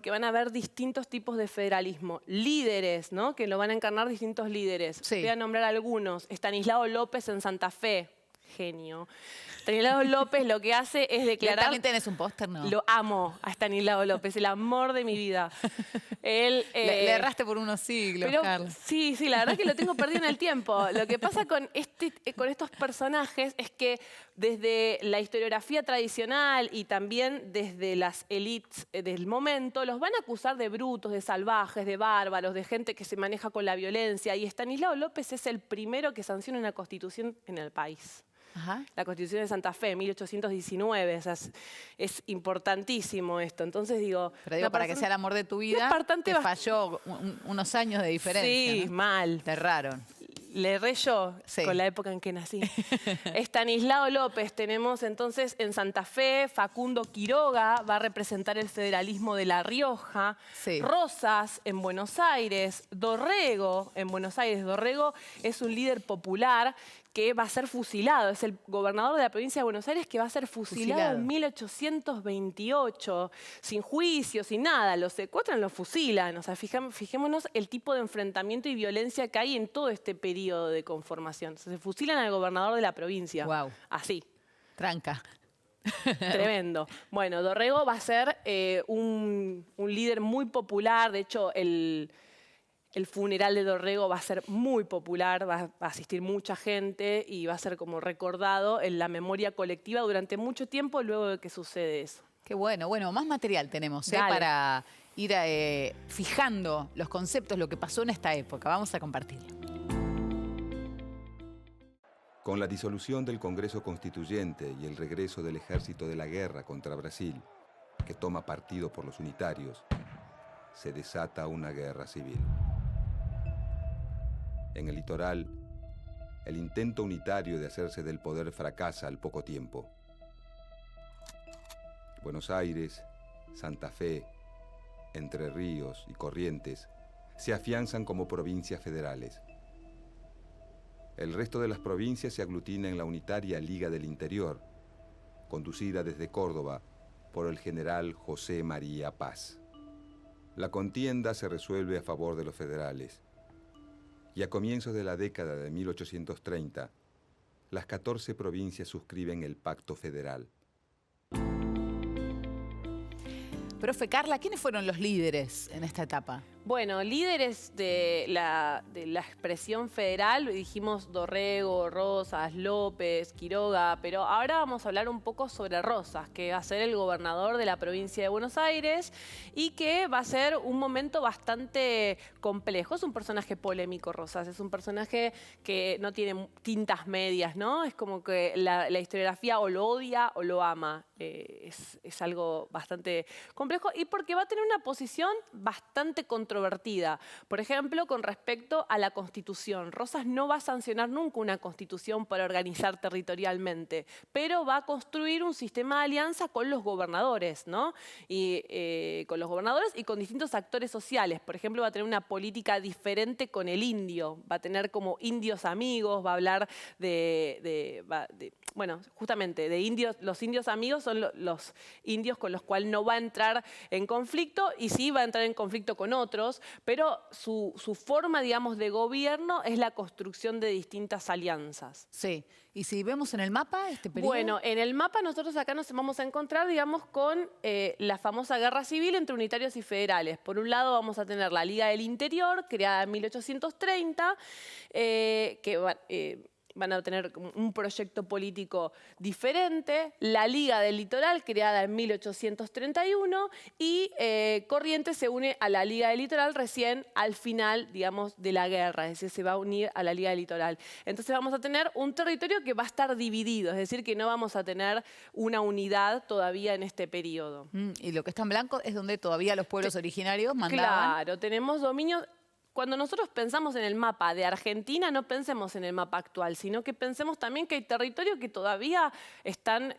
van a haber distintos tipos de federalismo. Líderes, ¿no? Que lo van a encarnar distintos líderes. Voy a nombrar algunos. Estanislao López en Santa Fe. Genio. Estanislao López lo que hace es declarar... ¿También tenés un póster, no? Lo amo a Estanislao López, el amor de mi vida. Él, le erraste por unos siglos, Carla. Sí, la verdad que lo tengo perdido en el tiempo. Lo que pasa con estos personajes es que desde la historiografía tradicional y también desde las élites del momento, los van a acusar de brutos, de salvajes, de bárbaros, de gente que se maneja con la violencia. Y Estanislao López es el primero que sanciona una constitución en el país. Ajá. La Constitución de Santa Fe, 1819, o sea, es importantísimo esto. Entonces digo... Pero digo, para que sea el amor de tu vida, te falló unos años de diferencia. Sí, ¿no? mal. Te erraron. Le erré yo con la época en que nací. Estanislao López, tenemos entonces en Santa Fe, Facundo Quiroga va a representar el federalismo de La Rioja, Rosas en Buenos Aires, Dorrego en Buenos Aires. Dorrego es un líder popular que va a ser fusilado, es el gobernador de la provincia de Buenos Aires que va a ser fusilado en 1828, sin juicio, sin nada, lo secuestran, lo fusilan. O sea, fijémonos el tipo de enfrentamiento y violencia que hay en todo este periodo de conformación. O sea, se fusilan al gobernador de la provincia. Wow. Así. Tranca. Tremendo. Bueno, Dorrego va a ser un líder muy popular, de hecho el funeral de Dorrego va a ser muy popular, va a asistir mucha gente y va a ser como recordado en la memoria colectiva durante mucho tiempo luego de que sucede eso. Qué bueno. Bueno, más material tenemos para ir fijando los conceptos, lo que pasó en esta época. Vamos a compartirlo. Con la disolución del Congreso Constituyente y el regreso del ejército de la guerra contra Brasil, que toma partido por los unitarios, se desata una guerra civil. En el litoral, el intento unitario de hacerse del poder fracasa al poco tiempo. Buenos Aires, Santa Fe, Entre Ríos y Corrientes se afianzan como provincias federales. El resto de las provincias se aglutina en la unitaria Liga del Interior, conducida desde Córdoba por el general José María Paz. La contienda se resuelve a favor de los federales. Y a comienzos de la década de 1830, las 14 provincias suscriben el Pacto Federal. Profe Carla, ¿quiénes fueron los líderes en esta etapa? Bueno, líderes de la expresión federal, dijimos Dorrego, Rosas, López, Quiroga, pero ahora vamos a hablar un poco sobre Rosas, que va a ser el gobernador de la provincia de Buenos Aires y que va a ser un momento bastante complejo. Es un personaje polémico, Rosas, es un personaje que no tiene tintas medias, ¿no? Es como que la historiografía o lo odia o lo ama. Es algo bastante complejo y porque va a tener una posición bastante controvertida. Por ejemplo, con respecto a la Constitución. Rosas no va a sancionar nunca una Constitución para organizar territorialmente, pero va a construir un sistema de alianza con los gobernadores, ¿no? Y con los gobernadores y con distintos actores sociales. Por ejemplo, va a tener una política diferente con el indio. Va a tener como indios amigos, va a hablar bueno, justamente de indios. Los indios amigos son los indios con los cuales no va a entrar en conflicto y sí va a entrar en conflicto con otros, pero su forma, digamos, de gobierno es la construcción de distintas alianzas. Sí. ¿Y si vemos en el mapa este periodo? Bueno, en el mapa nosotros acá nos vamos a encontrar, digamos, con la famosa guerra civil entre unitarios y federales. Por un lado vamos a tener la Liga del Interior, creada en 1830, que van a tener un proyecto político diferente, la Liga del Litoral, creada en 1831, y Corrientes se une a la Liga del Litoral recién al final, digamos, de la guerra, es decir, se va a unir a la Liga del Litoral. Entonces vamos a tener un territorio que va a estar dividido, es decir, que no vamos a tener una unidad todavía en este periodo. Y lo que está en blanco es donde todavía los pueblos originarios mandaban. Claro, tenemos dominios. Cuando nosotros pensamos en el mapa de Argentina, no pensemos en el mapa actual, sino que pensemos también que hay territorios que todavía están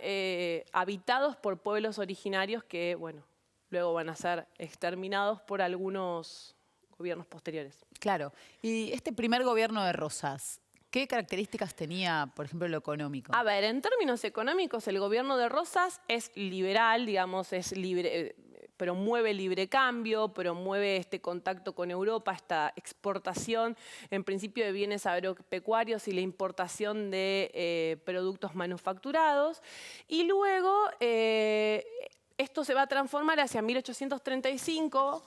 habitados por pueblos originarios que, bueno, luego van a ser exterminados por algunos gobiernos posteriores. Claro. Y este primer gobierno de Rosas, ¿qué características tenía, por ejemplo, lo económico? A ver, en términos económicos, el gobierno de Rosas es liberal, digamos, es libre, promueve libre cambio, promueve este contacto con Europa, esta exportación, en principio, de bienes agropecuarios y la importación de productos manufacturados. Y luego, esto se va a transformar hacia 1835,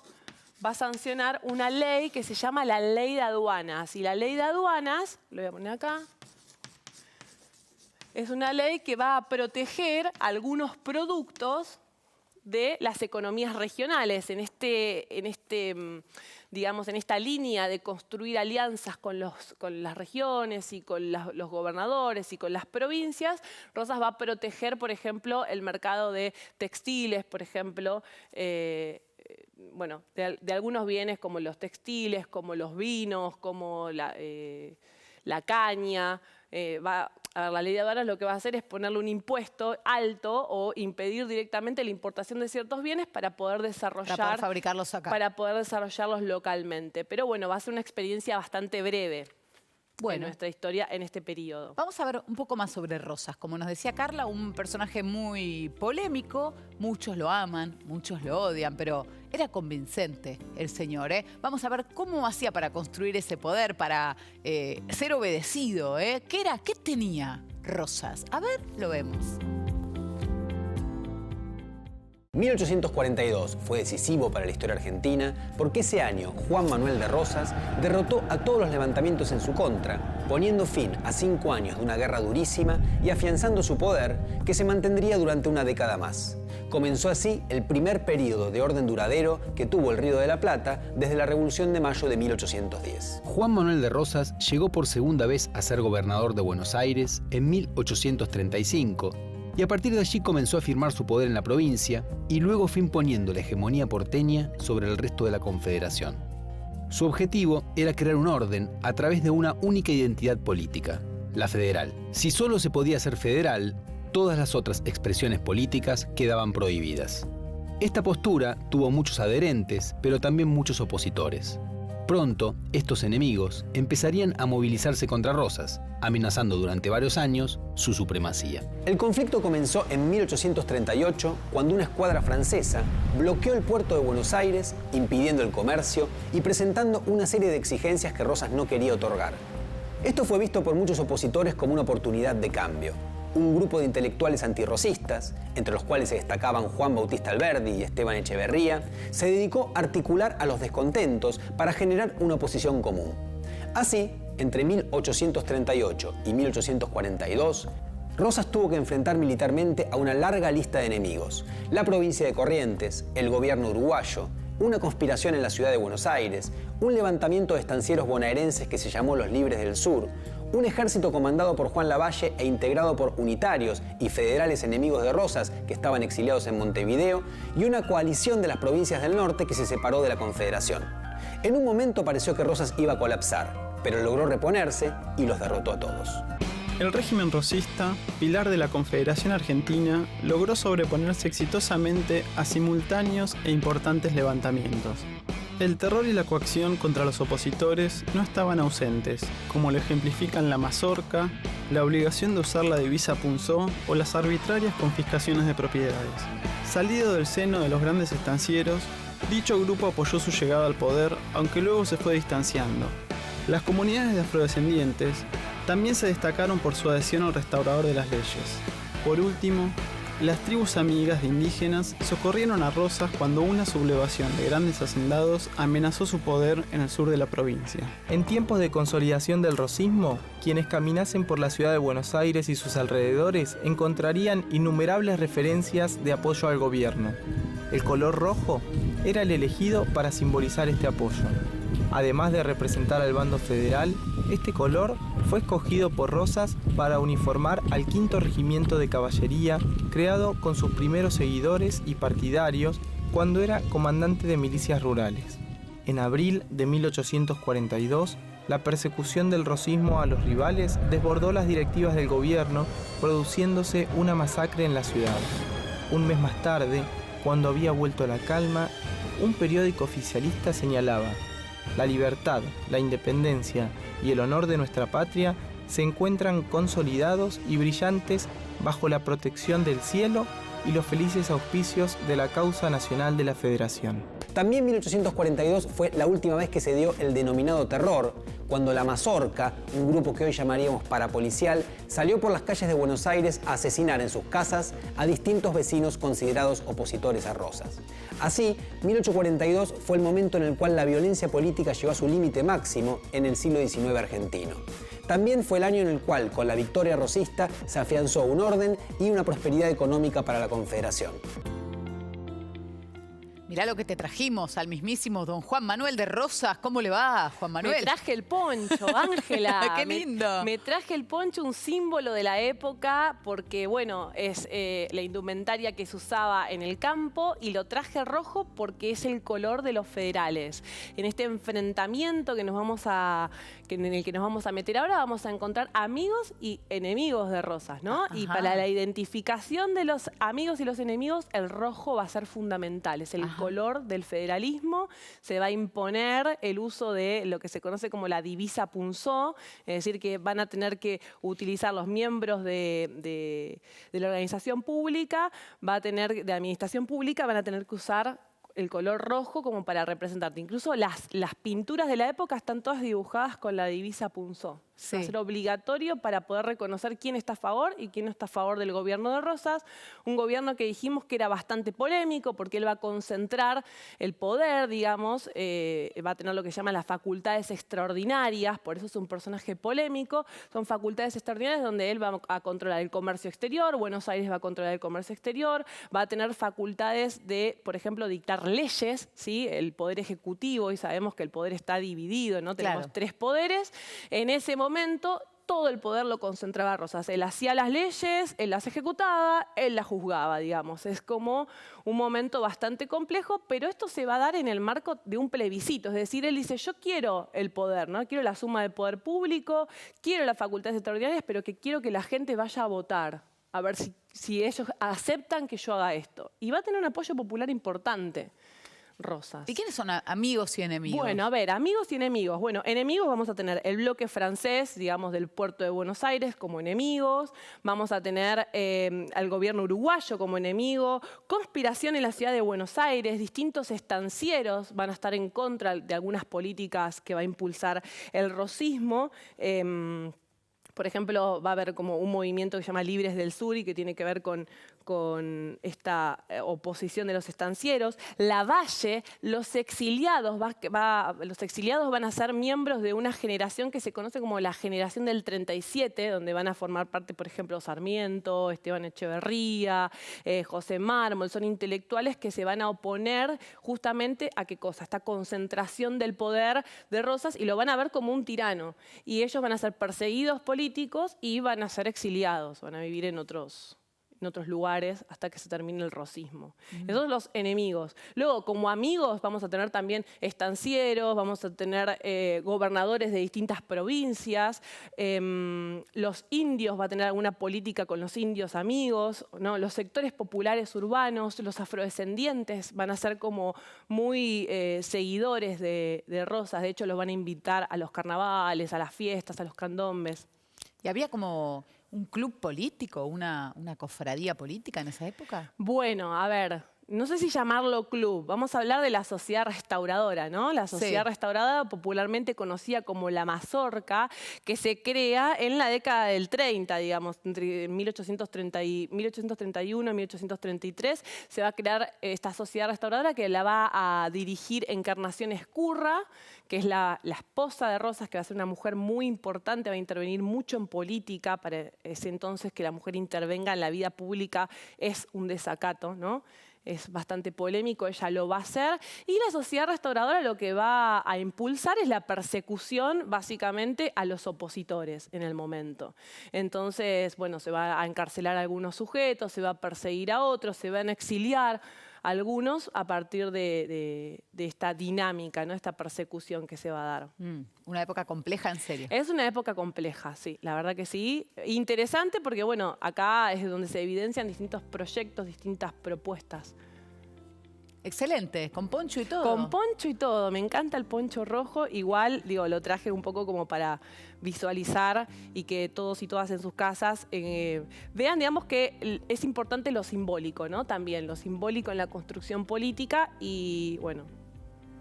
va a sancionar una ley que se llama la Ley de Aduanas. Y la Ley de Aduanas, lo voy a poner acá, es una ley que va a proteger algunos productos de las economías regionales, digamos, en esta línea de construir alianzas con las regiones y con los gobernadores y con las provincias. Rosas va a proteger, por ejemplo, el mercado de textiles, por ejemplo, bueno, de algunos bienes como los textiles, como los vinos, como la caña. A ver, la Ley de Aduanas lo que va a hacer es ponerle un impuesto alto o impedir directamente la importación de ciertos bienes para poder desarrollar, para poder fabricarlos acá. Para poder desarrollarlos localmente. Pero bueno, va a ser una experiencia bastante breve en nuestra historia en este periodo. Vamos a ver un poco más sobre Rosas. Como nos decía Carla, un personaje muy polémico, muchos lo aman, muchos lo odian, pero era convincente el señor, ¿eh? Vamos a ver cómo hacía para construir ese poder, para ser obedecido, ¿eh? ¿Qué tenía Rosas? A ver, lo vemos. 1842 fue decisivo para la historia argentina porque ese año Juan Manuel de Rosas derrotó a todos los levantamientos en su contra, poniendo fin a 5 años de una guerra durísima y afianzando su poder, que se mantendría durante una década más. Comenzó así el primer período de orden duradero que tuvo el Río de la Plata desde la Revolución de Mayo de 1810. Juan Manuel de Rosas llegó por segunda vez a ser gobernador de Buenos Aires en 1835, y a partir de allí comenzó a afirmar su poder en la provincia y luego fue imponiendo la hegemonía porteña sobre el resto de la Confederación. Su objetivo era crear un orden a través de una única identidad política, la federal. Si solo se podía ser federal, todas las otras expresiones políticas quedaban prohibidas. Esta postura tuvo muchos adherentes, pero también muchos opositores. Pronto, estos enemigos empezarían a movilizarse contra Rosas, amenazando durante varios años su supremacía. El conflicto comenzó en 1838, cuando una escuadra francesa bloqueó el puerto de Buenos Aires, impidiendo el comercio y presentando una serie de exigencias que Rosas no quería otorgar. Esto fue visto por muchos opositores como una oportunidad de cambio. un grupo de intelectuales antirrocistas, entre los cuales se destacaban Juan Bautista Alberdi y Esteban Echeverría, se dedicó a articular a los descontentos para generar una oposición común. Así, entre 1838 y 1842, Rosas tuvo que enfrentar militarmente a una larga lista de enemigos: la provincia de Corrientes, el gobierno uruguayo, una conspiración en la ciudad de Buenos Aires, un levantamiento de estancieros bonaerenses que se llamó los Libres del Sur, un ejército comandado por Juan Lavalle e integrado por unitarios y federales enemigos de Rosas que estaban exiliados en Montevideo, y una coalición de las provincias del norte que se separó de la Confederación. En un momento pareció que Rosas iba a colapsar, pero logró reponerse y los derrotó a todos. El régimen rosista, pilar de la Confederación Argentina, logró sobreponerse exitosamente a simultáneos e importantes levantamientos. El terror y la coacción contra los opositores no estaban ausentes, como lo ejemplifican la mazorca, la obligación de usar la divisa punzó o las arbitrarias confiscaciones de propiedades. Salido del seno de los grandes estancieros, dicho grupo apoyó su llegada al poder, aunque luego se fue distanciando. Las comunidades de afrodescendientes también se destacaron por su adhesión al restaurador de las leyes. Por último, las tribus amigas de indígenas socorrieron a Rosas cuando una sublevación de grandes hacendados amenazó su poder en el sur de la provincia. En tiempos de consolidación del rosismo, quienes caminasen por la ciudad de Buenos Aires y sus alrededores encontrarían innumerables referencias de apoyo al gobierno. El color rojo era el elegido para simbolizar este apoyo. Además de representar al bando federal, este color fue escogido por Rosas para uniformar al 5º Regimiento de Caballería, creado con sus primeros seguidores y partidarios cuando era comandante de milicias rurales. En abril de 1842, la persecución del rosismo a los rivales desbordó las directivas del gobierno, produciéndose una masacre en la ciudad. Un mes más tarde, cuando había vuelto la calma, un periódico oficialista señalaba: la libertad, la independencia y el honor de nuestra patria se encuentran consolidados y brillantes bajo la protección del cielo y los felices auspicios de la causa nacional de la Federación. También 1842 fue la última vez que se dio el denominado terror, cuando la mazorca, un grupo que hoy llamaríamos parapolicial, salió por las calles de Buenos Aires a asesinar en sus casas a distintos vecinos considerados opositores a Rosas. Así, 1842 fue el momento en el cual la violencia política llegó a su límite máximo en el siglo XIX argentino. También fue el año en el cual, con la victoria rosista, se afianzó un orden y una prosperidad económica para la Confederación. Mirá lo que te trajimos al mismísimo don Juan Manuel de Rosas. ¿Cómo le va, Juan Manuel? Me traje el poncho, Ángela. ¡Qué lindo! Me traje el poncho, un símbolo de la época, porque, bueno, es la indumentaria que se usaba en el campo, y lo traje rojo porque es el color de los federales. En este enfrentamiento en el que nos vamos a meter ahora, vamos a encontrar amigos y enemigos de Rosas, ¿no? Ajá. Y para la identificación de los amigos y los enemigos, el rojo va a ser fundamental. Es el color del federalismo. Se va a imponer el uso de lo que se conoce como la divisa punzó, es decir, que van a tener que utilizar los miembros de la organización pública, de administración pública, van a tener que usar el color rojo como para representarte. Incluso las pinturas de la época están todas dibujadas con la divisa punzó. Sí. Va a ser obligatorio para poder reconocer quién está a favor y quién no está a favor del gobierno de Rosas. Un gobierno que dijimos que era bastante polémico porque él va a concentrar el poder, digamos, va a tener lo que se llama las facultades extraordinarias, por eso es un personaje polémico. Son facultades extraordinarias donde él va a controlar el comercio exterior, Buenos Aires va a controlar el comercio exterior, va a tener facultades de, por ejemplo, dictar leyes, ¿sí? El poder ejecutivo, y sabemos que el poder está dividido, ¿no? Tenemos Claro. 3 poderes. En ese momento, todo el poder lo concentraba Rosas. Él hacía las leyes, él las ejecutaba, él las juzgaba, digamos. Es como un momento bastante complejo, pero esto se va a dar en el marco de un plebiscito. Es decir, él dice, yo quiero el poder, ¿no? Quiero la suma del poder público, quiero las facultades extraordinarias, pero que quiero que la gente vaya a votar, a ver si ellos aceptan que yo haga esto. Y va a tener un apoyo popular importante, Rosas. ¿Y quiénes son amigos y enemigos? Bueno, a ver, amigos y enemigos. Bueno, enemigos vamos a tener el bloque francés, digamos, del puerto de Buenos Aires como enemigos. Vamos a tener al gobierno uruguayo como enemigo. Conspiración en la ciudad de Buenos Aires. Distintos estancieros van a estar en contra de algunas políticas que va a impulsar el rosismo. Por ejemplo, va a haber como un movimiento que se llama Libres del Sur y que tiene que ver con esta oposición de los estancieros. Lavalle, los exiliados van a ser miembros de una generación que se conoce como la generación del 37, donde van a formar parte, por ejemplo, Sarmiento, Esteban Echeverría, José Mármol. Son intelectuales que se van a oponer justamente a qué cosa, esta concentración del poder de Rosas, y lo van a ver como un tirano. Y ellos van a ser perseguidos políticos y van a ser exiliados, van a vivir en otros lugares hasta que se termine el rosismo. Esos son los enemigos. Luego, como amigos, vamos a tener también estancieros, vamos a tener gobernadores de distintas provincias, los indios, va a tener alguna política con los indios amigos, ¿no? Los sectores populares urbanos, los afrodescendientes van a ser como muy seguidores de Rosas. De hecho, los van a invitar a los carnavales, a las fiestas, a los candombes. ¿Y había como un club político, una cofradía política en esa época? Bueno, a ver, no sé si llamarlo club. Vamos a hablar de la sociedad restauradora, ¿no? La sociedad restauradora, popularmente conocida como la Mazorca, que se crea en la década del 30, digamos, entre 1831 y 1833. Se va a crear esta sociedad restauradora que la va a dirigir Encarnación Ezcurra, que es la esposa de Rosas, que va a ser una mujer muy importante, va a intervenir mucho en política. Para ese entonces que la mujer intervenga en la vida pública es un desacato, ¿no? Es bastante polémico, ella lo va a hacer. Y la sociedad restauradora lo que va a impulsar es la persecución, básicamente, a los opositores en el momento. Entonces, bueno, se va a encarcelar a algunos sujetos, se va a perseguir a otros, se van a exiliar algunos a partir de esta dinámica, ¿no? Esta persecución que se va a dar. Una época compleja, en serio. Es una época compleja, sí, la verdad que sí. Interesante porque, bueno, acá es donde se evidencian distintos proyectos, distintas propuestas. Excelente, con poncho y todo. Con poncho y todo, me encanta el poncho rojo. Igual, digo, lo traje un poco como para visualizar y que todos y todas en sus casas vean, digamos, que es importante lo simbólico, ¿no? También lo simbólico en la construcción política y, bueno,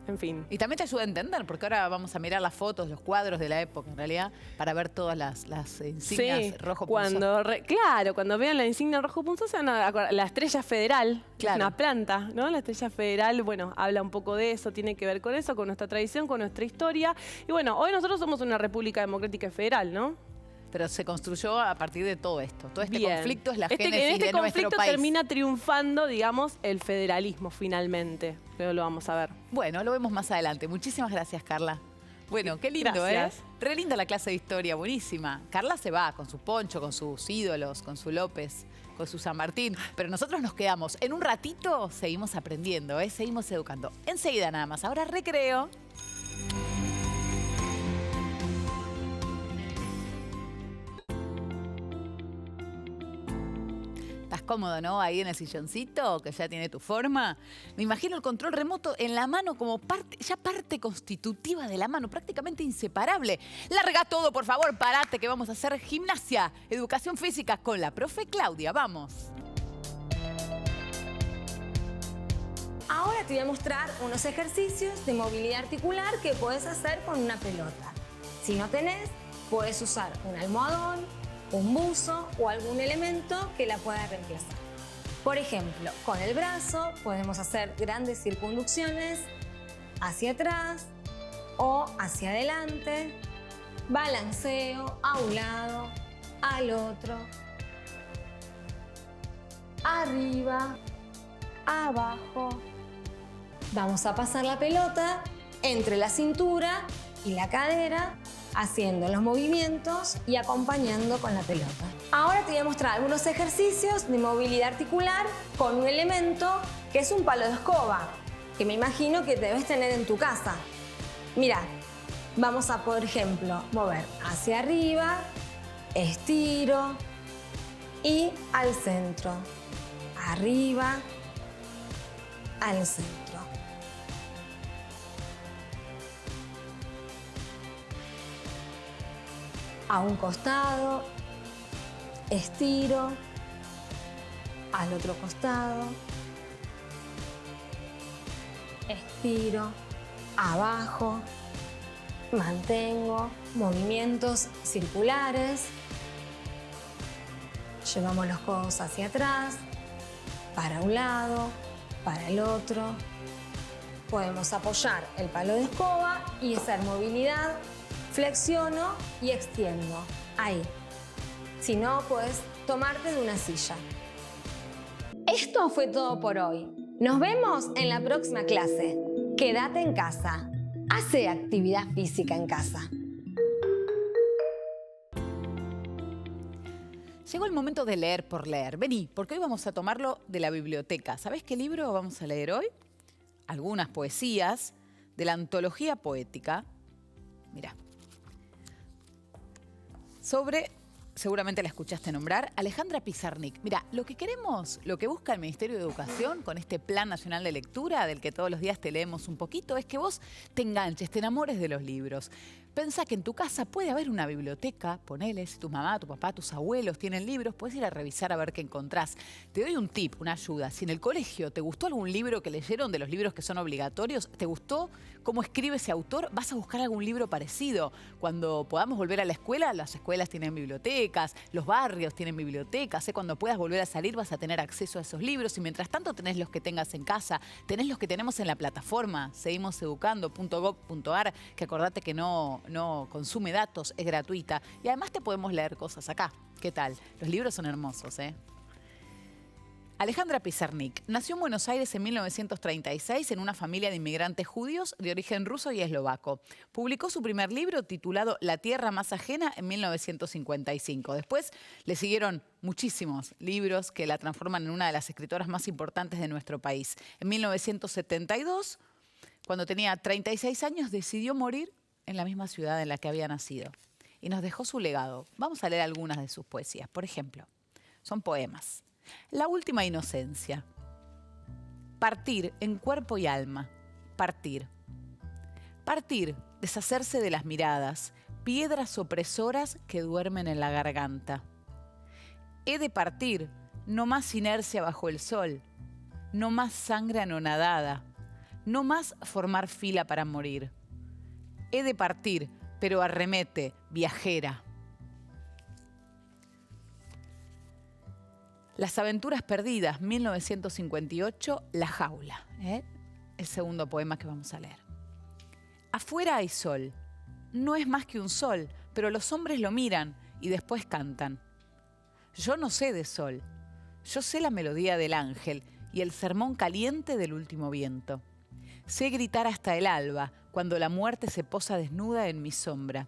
en fin. Y también te ayuda a entender, porque ahora vamos a mirar las fotos, los cuadros de la época, en realidad, para ver todas las insignias rojo punzón. Claro, cuando vean la insignia rojo punzón se van a acordar. La estrella federal, claro, es una planta, ¿no? La estrella federal, bueno, habla un poco de eso, tiene que ver con eso, con nuestra tradición, con nuestra historia. Y bueno, hoy nosotros somos una república democrática y federal, ¿no? Pero se construyó a partir de todo esto. Todo este conflicto es la génesis de nuestro país. En este conflicto termina triunfando, digamos, el federalismo finalmente. Pero lo vamos a ver. Bueno, lo vemos más adelante. Muchísimas gracias, Carla. Bueno, qué lindo, gracias. Re linda la clase de historia, buenísima. Carla se va con su poncho, con sus ídolos, con su López, con su San Martín. Pero nosotros nos quedamos. En un ratito seguimos aprendiendo, seguimos educando. Enseguida nada más. Ahora recreo. ¿Estás cómodo, no? Ahí en el silloncito, que ya tiene tu forma. Me imagino el control remoto en la mano como parte constitutiva de la mano, prácticamente inseparable. Larga todo, por favor, parate, que vamos a hacer gimnasia, educación física con la profe Claudia. Vamos. Ahora te voy a mostrar unos ejercicios de movilidad articular que puedes hacer con una pelota. Si no tenés, puedes usar un almohadón, un buzo o algún elemento que la pueda reemplazar. Por ejemplo, con el brazo podemos hacer grandes circunducciones hacia atrás o hacia adelante, balanceo a un lado, al otro, arriba, abajo. Vamos a pasar la pelota entre la cintura y la cadera, haciendo los movimientos y acompañando con la pelota. Ahora te voy a mostrar algunos ejercicios de movilidad articular con un elemento que es un palo de escoba, que me imagino que debes tener en tu casa. Mira, vamos a, por ejemplo, mover hacia arriba, estiro y al centro. Arriba, al centro. A un costado, estiro, al otro costado, estiro, abajo, mantengo movimientos circulares Llevamos los codos hacia atrás, para un lado, para el otro. Podemos apoyar el palo de escoba y hacer movilidad. Flexiono y extiendo. Ahí. Si no, puedes tomarte de una silla. Esto fue todo por hoy. Nos vemos en la próxima clase. Quédate en casa. Hace actividad física en casa. Llegó el momento de leer por leer. Vení, porque hoy vamos a tomarlo de la biblioteca. ¿Sabés qué libro vamos a leer hoy? Algunas poesías de la antología poética. Mirá. Sobre, seguramente la escuchaste nombrar, Alejandra Pizarnik. Mira, lo que queremos, lo que busca el Ministerio de Educación con este Plan Nacional de Lectura, del que todos los días te leemos un poquito, es que vos te enganches, te enamores de los libros. Pensá que en tu casa puede haber una biblioteca, ponele, si tu mamá, tu papá, tus abuelos tienen libros, puedes ir a revisar a ver qué encontrás. Te doy un tip, una ayuda. Si en el colegio te gustó algún libro que leyeron de los libros que son obligatorios, te gustó cómo escribe ese autor, vas a buscar algún libro parecido. Cuando podamos volver a la escuela, las escuelas tienen bibliotecas, los barrios tienen bibliotecas. Cuando puedas volver a salir vas a tener acceso a esos libros y mientras tanto tenés los que tengas en casa, tenés los que tenemos en la plataforma seguimoseducando.gov.ar, que acordate que no consume datos, es gratuita. Y además te podemos leer cosas acá. ¿Qué tal? Los libros son hermosos, ¿eh? Alejandra Pizarnik nació en Buenos Aires en 1936 en una familia de inmigrantes judíos de origen ruso y eslovaco. Publicó su primer libro titulado La tierra más ajena en 1955. Después le siguieron muchísimos libros que la transforman en una de las escritoras más importantes de nuestro país. En 1972, cuando tenía 36 años, decidió morir en la misma ciudad en la que había nacido. Y nos dejó su legado. Vamos a leer algunas de sus poesías. Por ejemplo, son poemas. La última inocencia. Partir en cuerpo y alma. Partir. Partir, deshacerse de las miradas, piedras opresoras que duermen en la garganta. He de partir, no más inercia bajo el sol, no más sangre anonadada, no más formar fila para morir. He de partir, pero arremete, viajera. Las aventuras perdidas, 1958, La jaula. El segundo poema que vamos a leer. Afuera hay sol. No es más que un sol, pero los hombres lo miran y después cantan. Yo no sé de sol. Yo sé la melodía del ángel y el sermón caliente del último viento. Sé gritar hasta el alba, cuando la muerte se posa desnuda en mi sombra.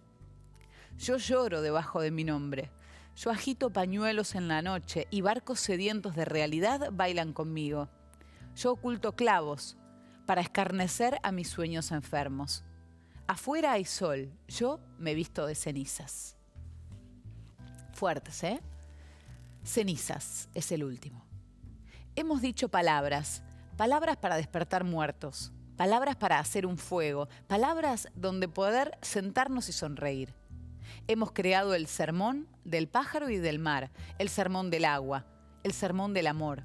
Yo lloro debajo de mi nombre. Yo agito pañuelos en la noche y barcos sedientos de realidad bailan conmigo. Yo oculto clavos para escarnecer a mis sueños enfermos. Afuera hay sol, yo me visto de cenizas. Fuertes, ¿eh? Cenizas es el último. Hemos dicho palabras, palabras para despertar muertos. Palabras para hacer un fuego, palabras donde poder sentarnos y sonreír. Hemos creado el sermón del pájaro y del mar, el sermón del agua, el sermón del amor.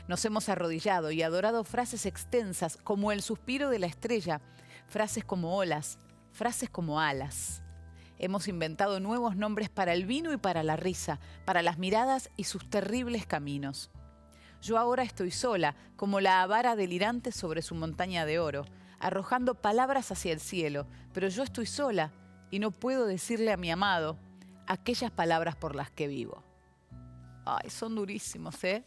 Nos hemos arrodillado y adorado frases extensas como el suspiro de la estrella, frases como olas, frases como alas. Hemos inventado nuevos nombres para el vino y para la risa, para las miradas y sus terribles caminos. Yo ahora estoy sola, como la avara delirante sobre su montaña de oro, arrojando palabras hacia el cielo, pero yo estoy sola y no puedo decirle a mi amado aquellas palabras por las que vivo. Ay, son durísimos, ¿eh?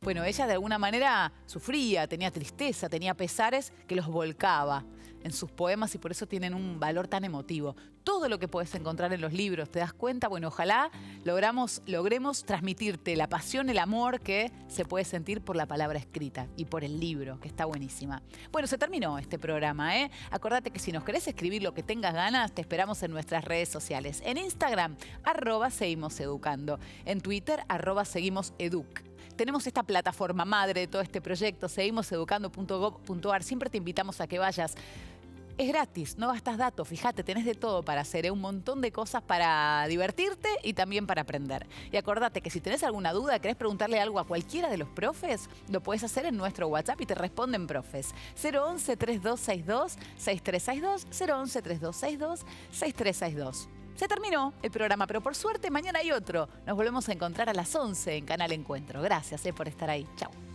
Bueno, ella de alguna manera sufría, tenía tristeza, tenía pesares que los volcaba en sus poemas y por eso tienen un valor tan emotivo. Todo lo que puedes encontrar en los libros, ¿te das cuenta? Bueno, ojalá logremos transmitirte la pasión, el amor que se puede sentir por la palabra escrita y por el libro, que está buenísima. Bueno, se terminó este programa, ¿eh? Acordate que si nos querés escribir lo que tengas ganas, te esperamos en nuestras redes sociales. En Instagram, @seguimoseducando. En Twitter, @seguimoseduc. Tenemos esta plataforma madre de todo este proyecto, seguimoseducando.gov.ar. Siempre te invitamos a que vayas. Es gratis, no gastas datos, fíjate, tenés de todo para hacer, un montón de cosas para divertirte y también para aprender. Y acordate que si tenés alguna duda, querés preguntarle algo a cualquiera de los profes, lo podés hacer en nuestro WhatsApp y te responden profes. 011-3262-6362, 011-3262-6362. Se terminó el programa, pero por suerte mañana hay otro. Nos volvemos a encontrar a las 11 en Canal Encuentro. Gracias por estar ahí. Chau.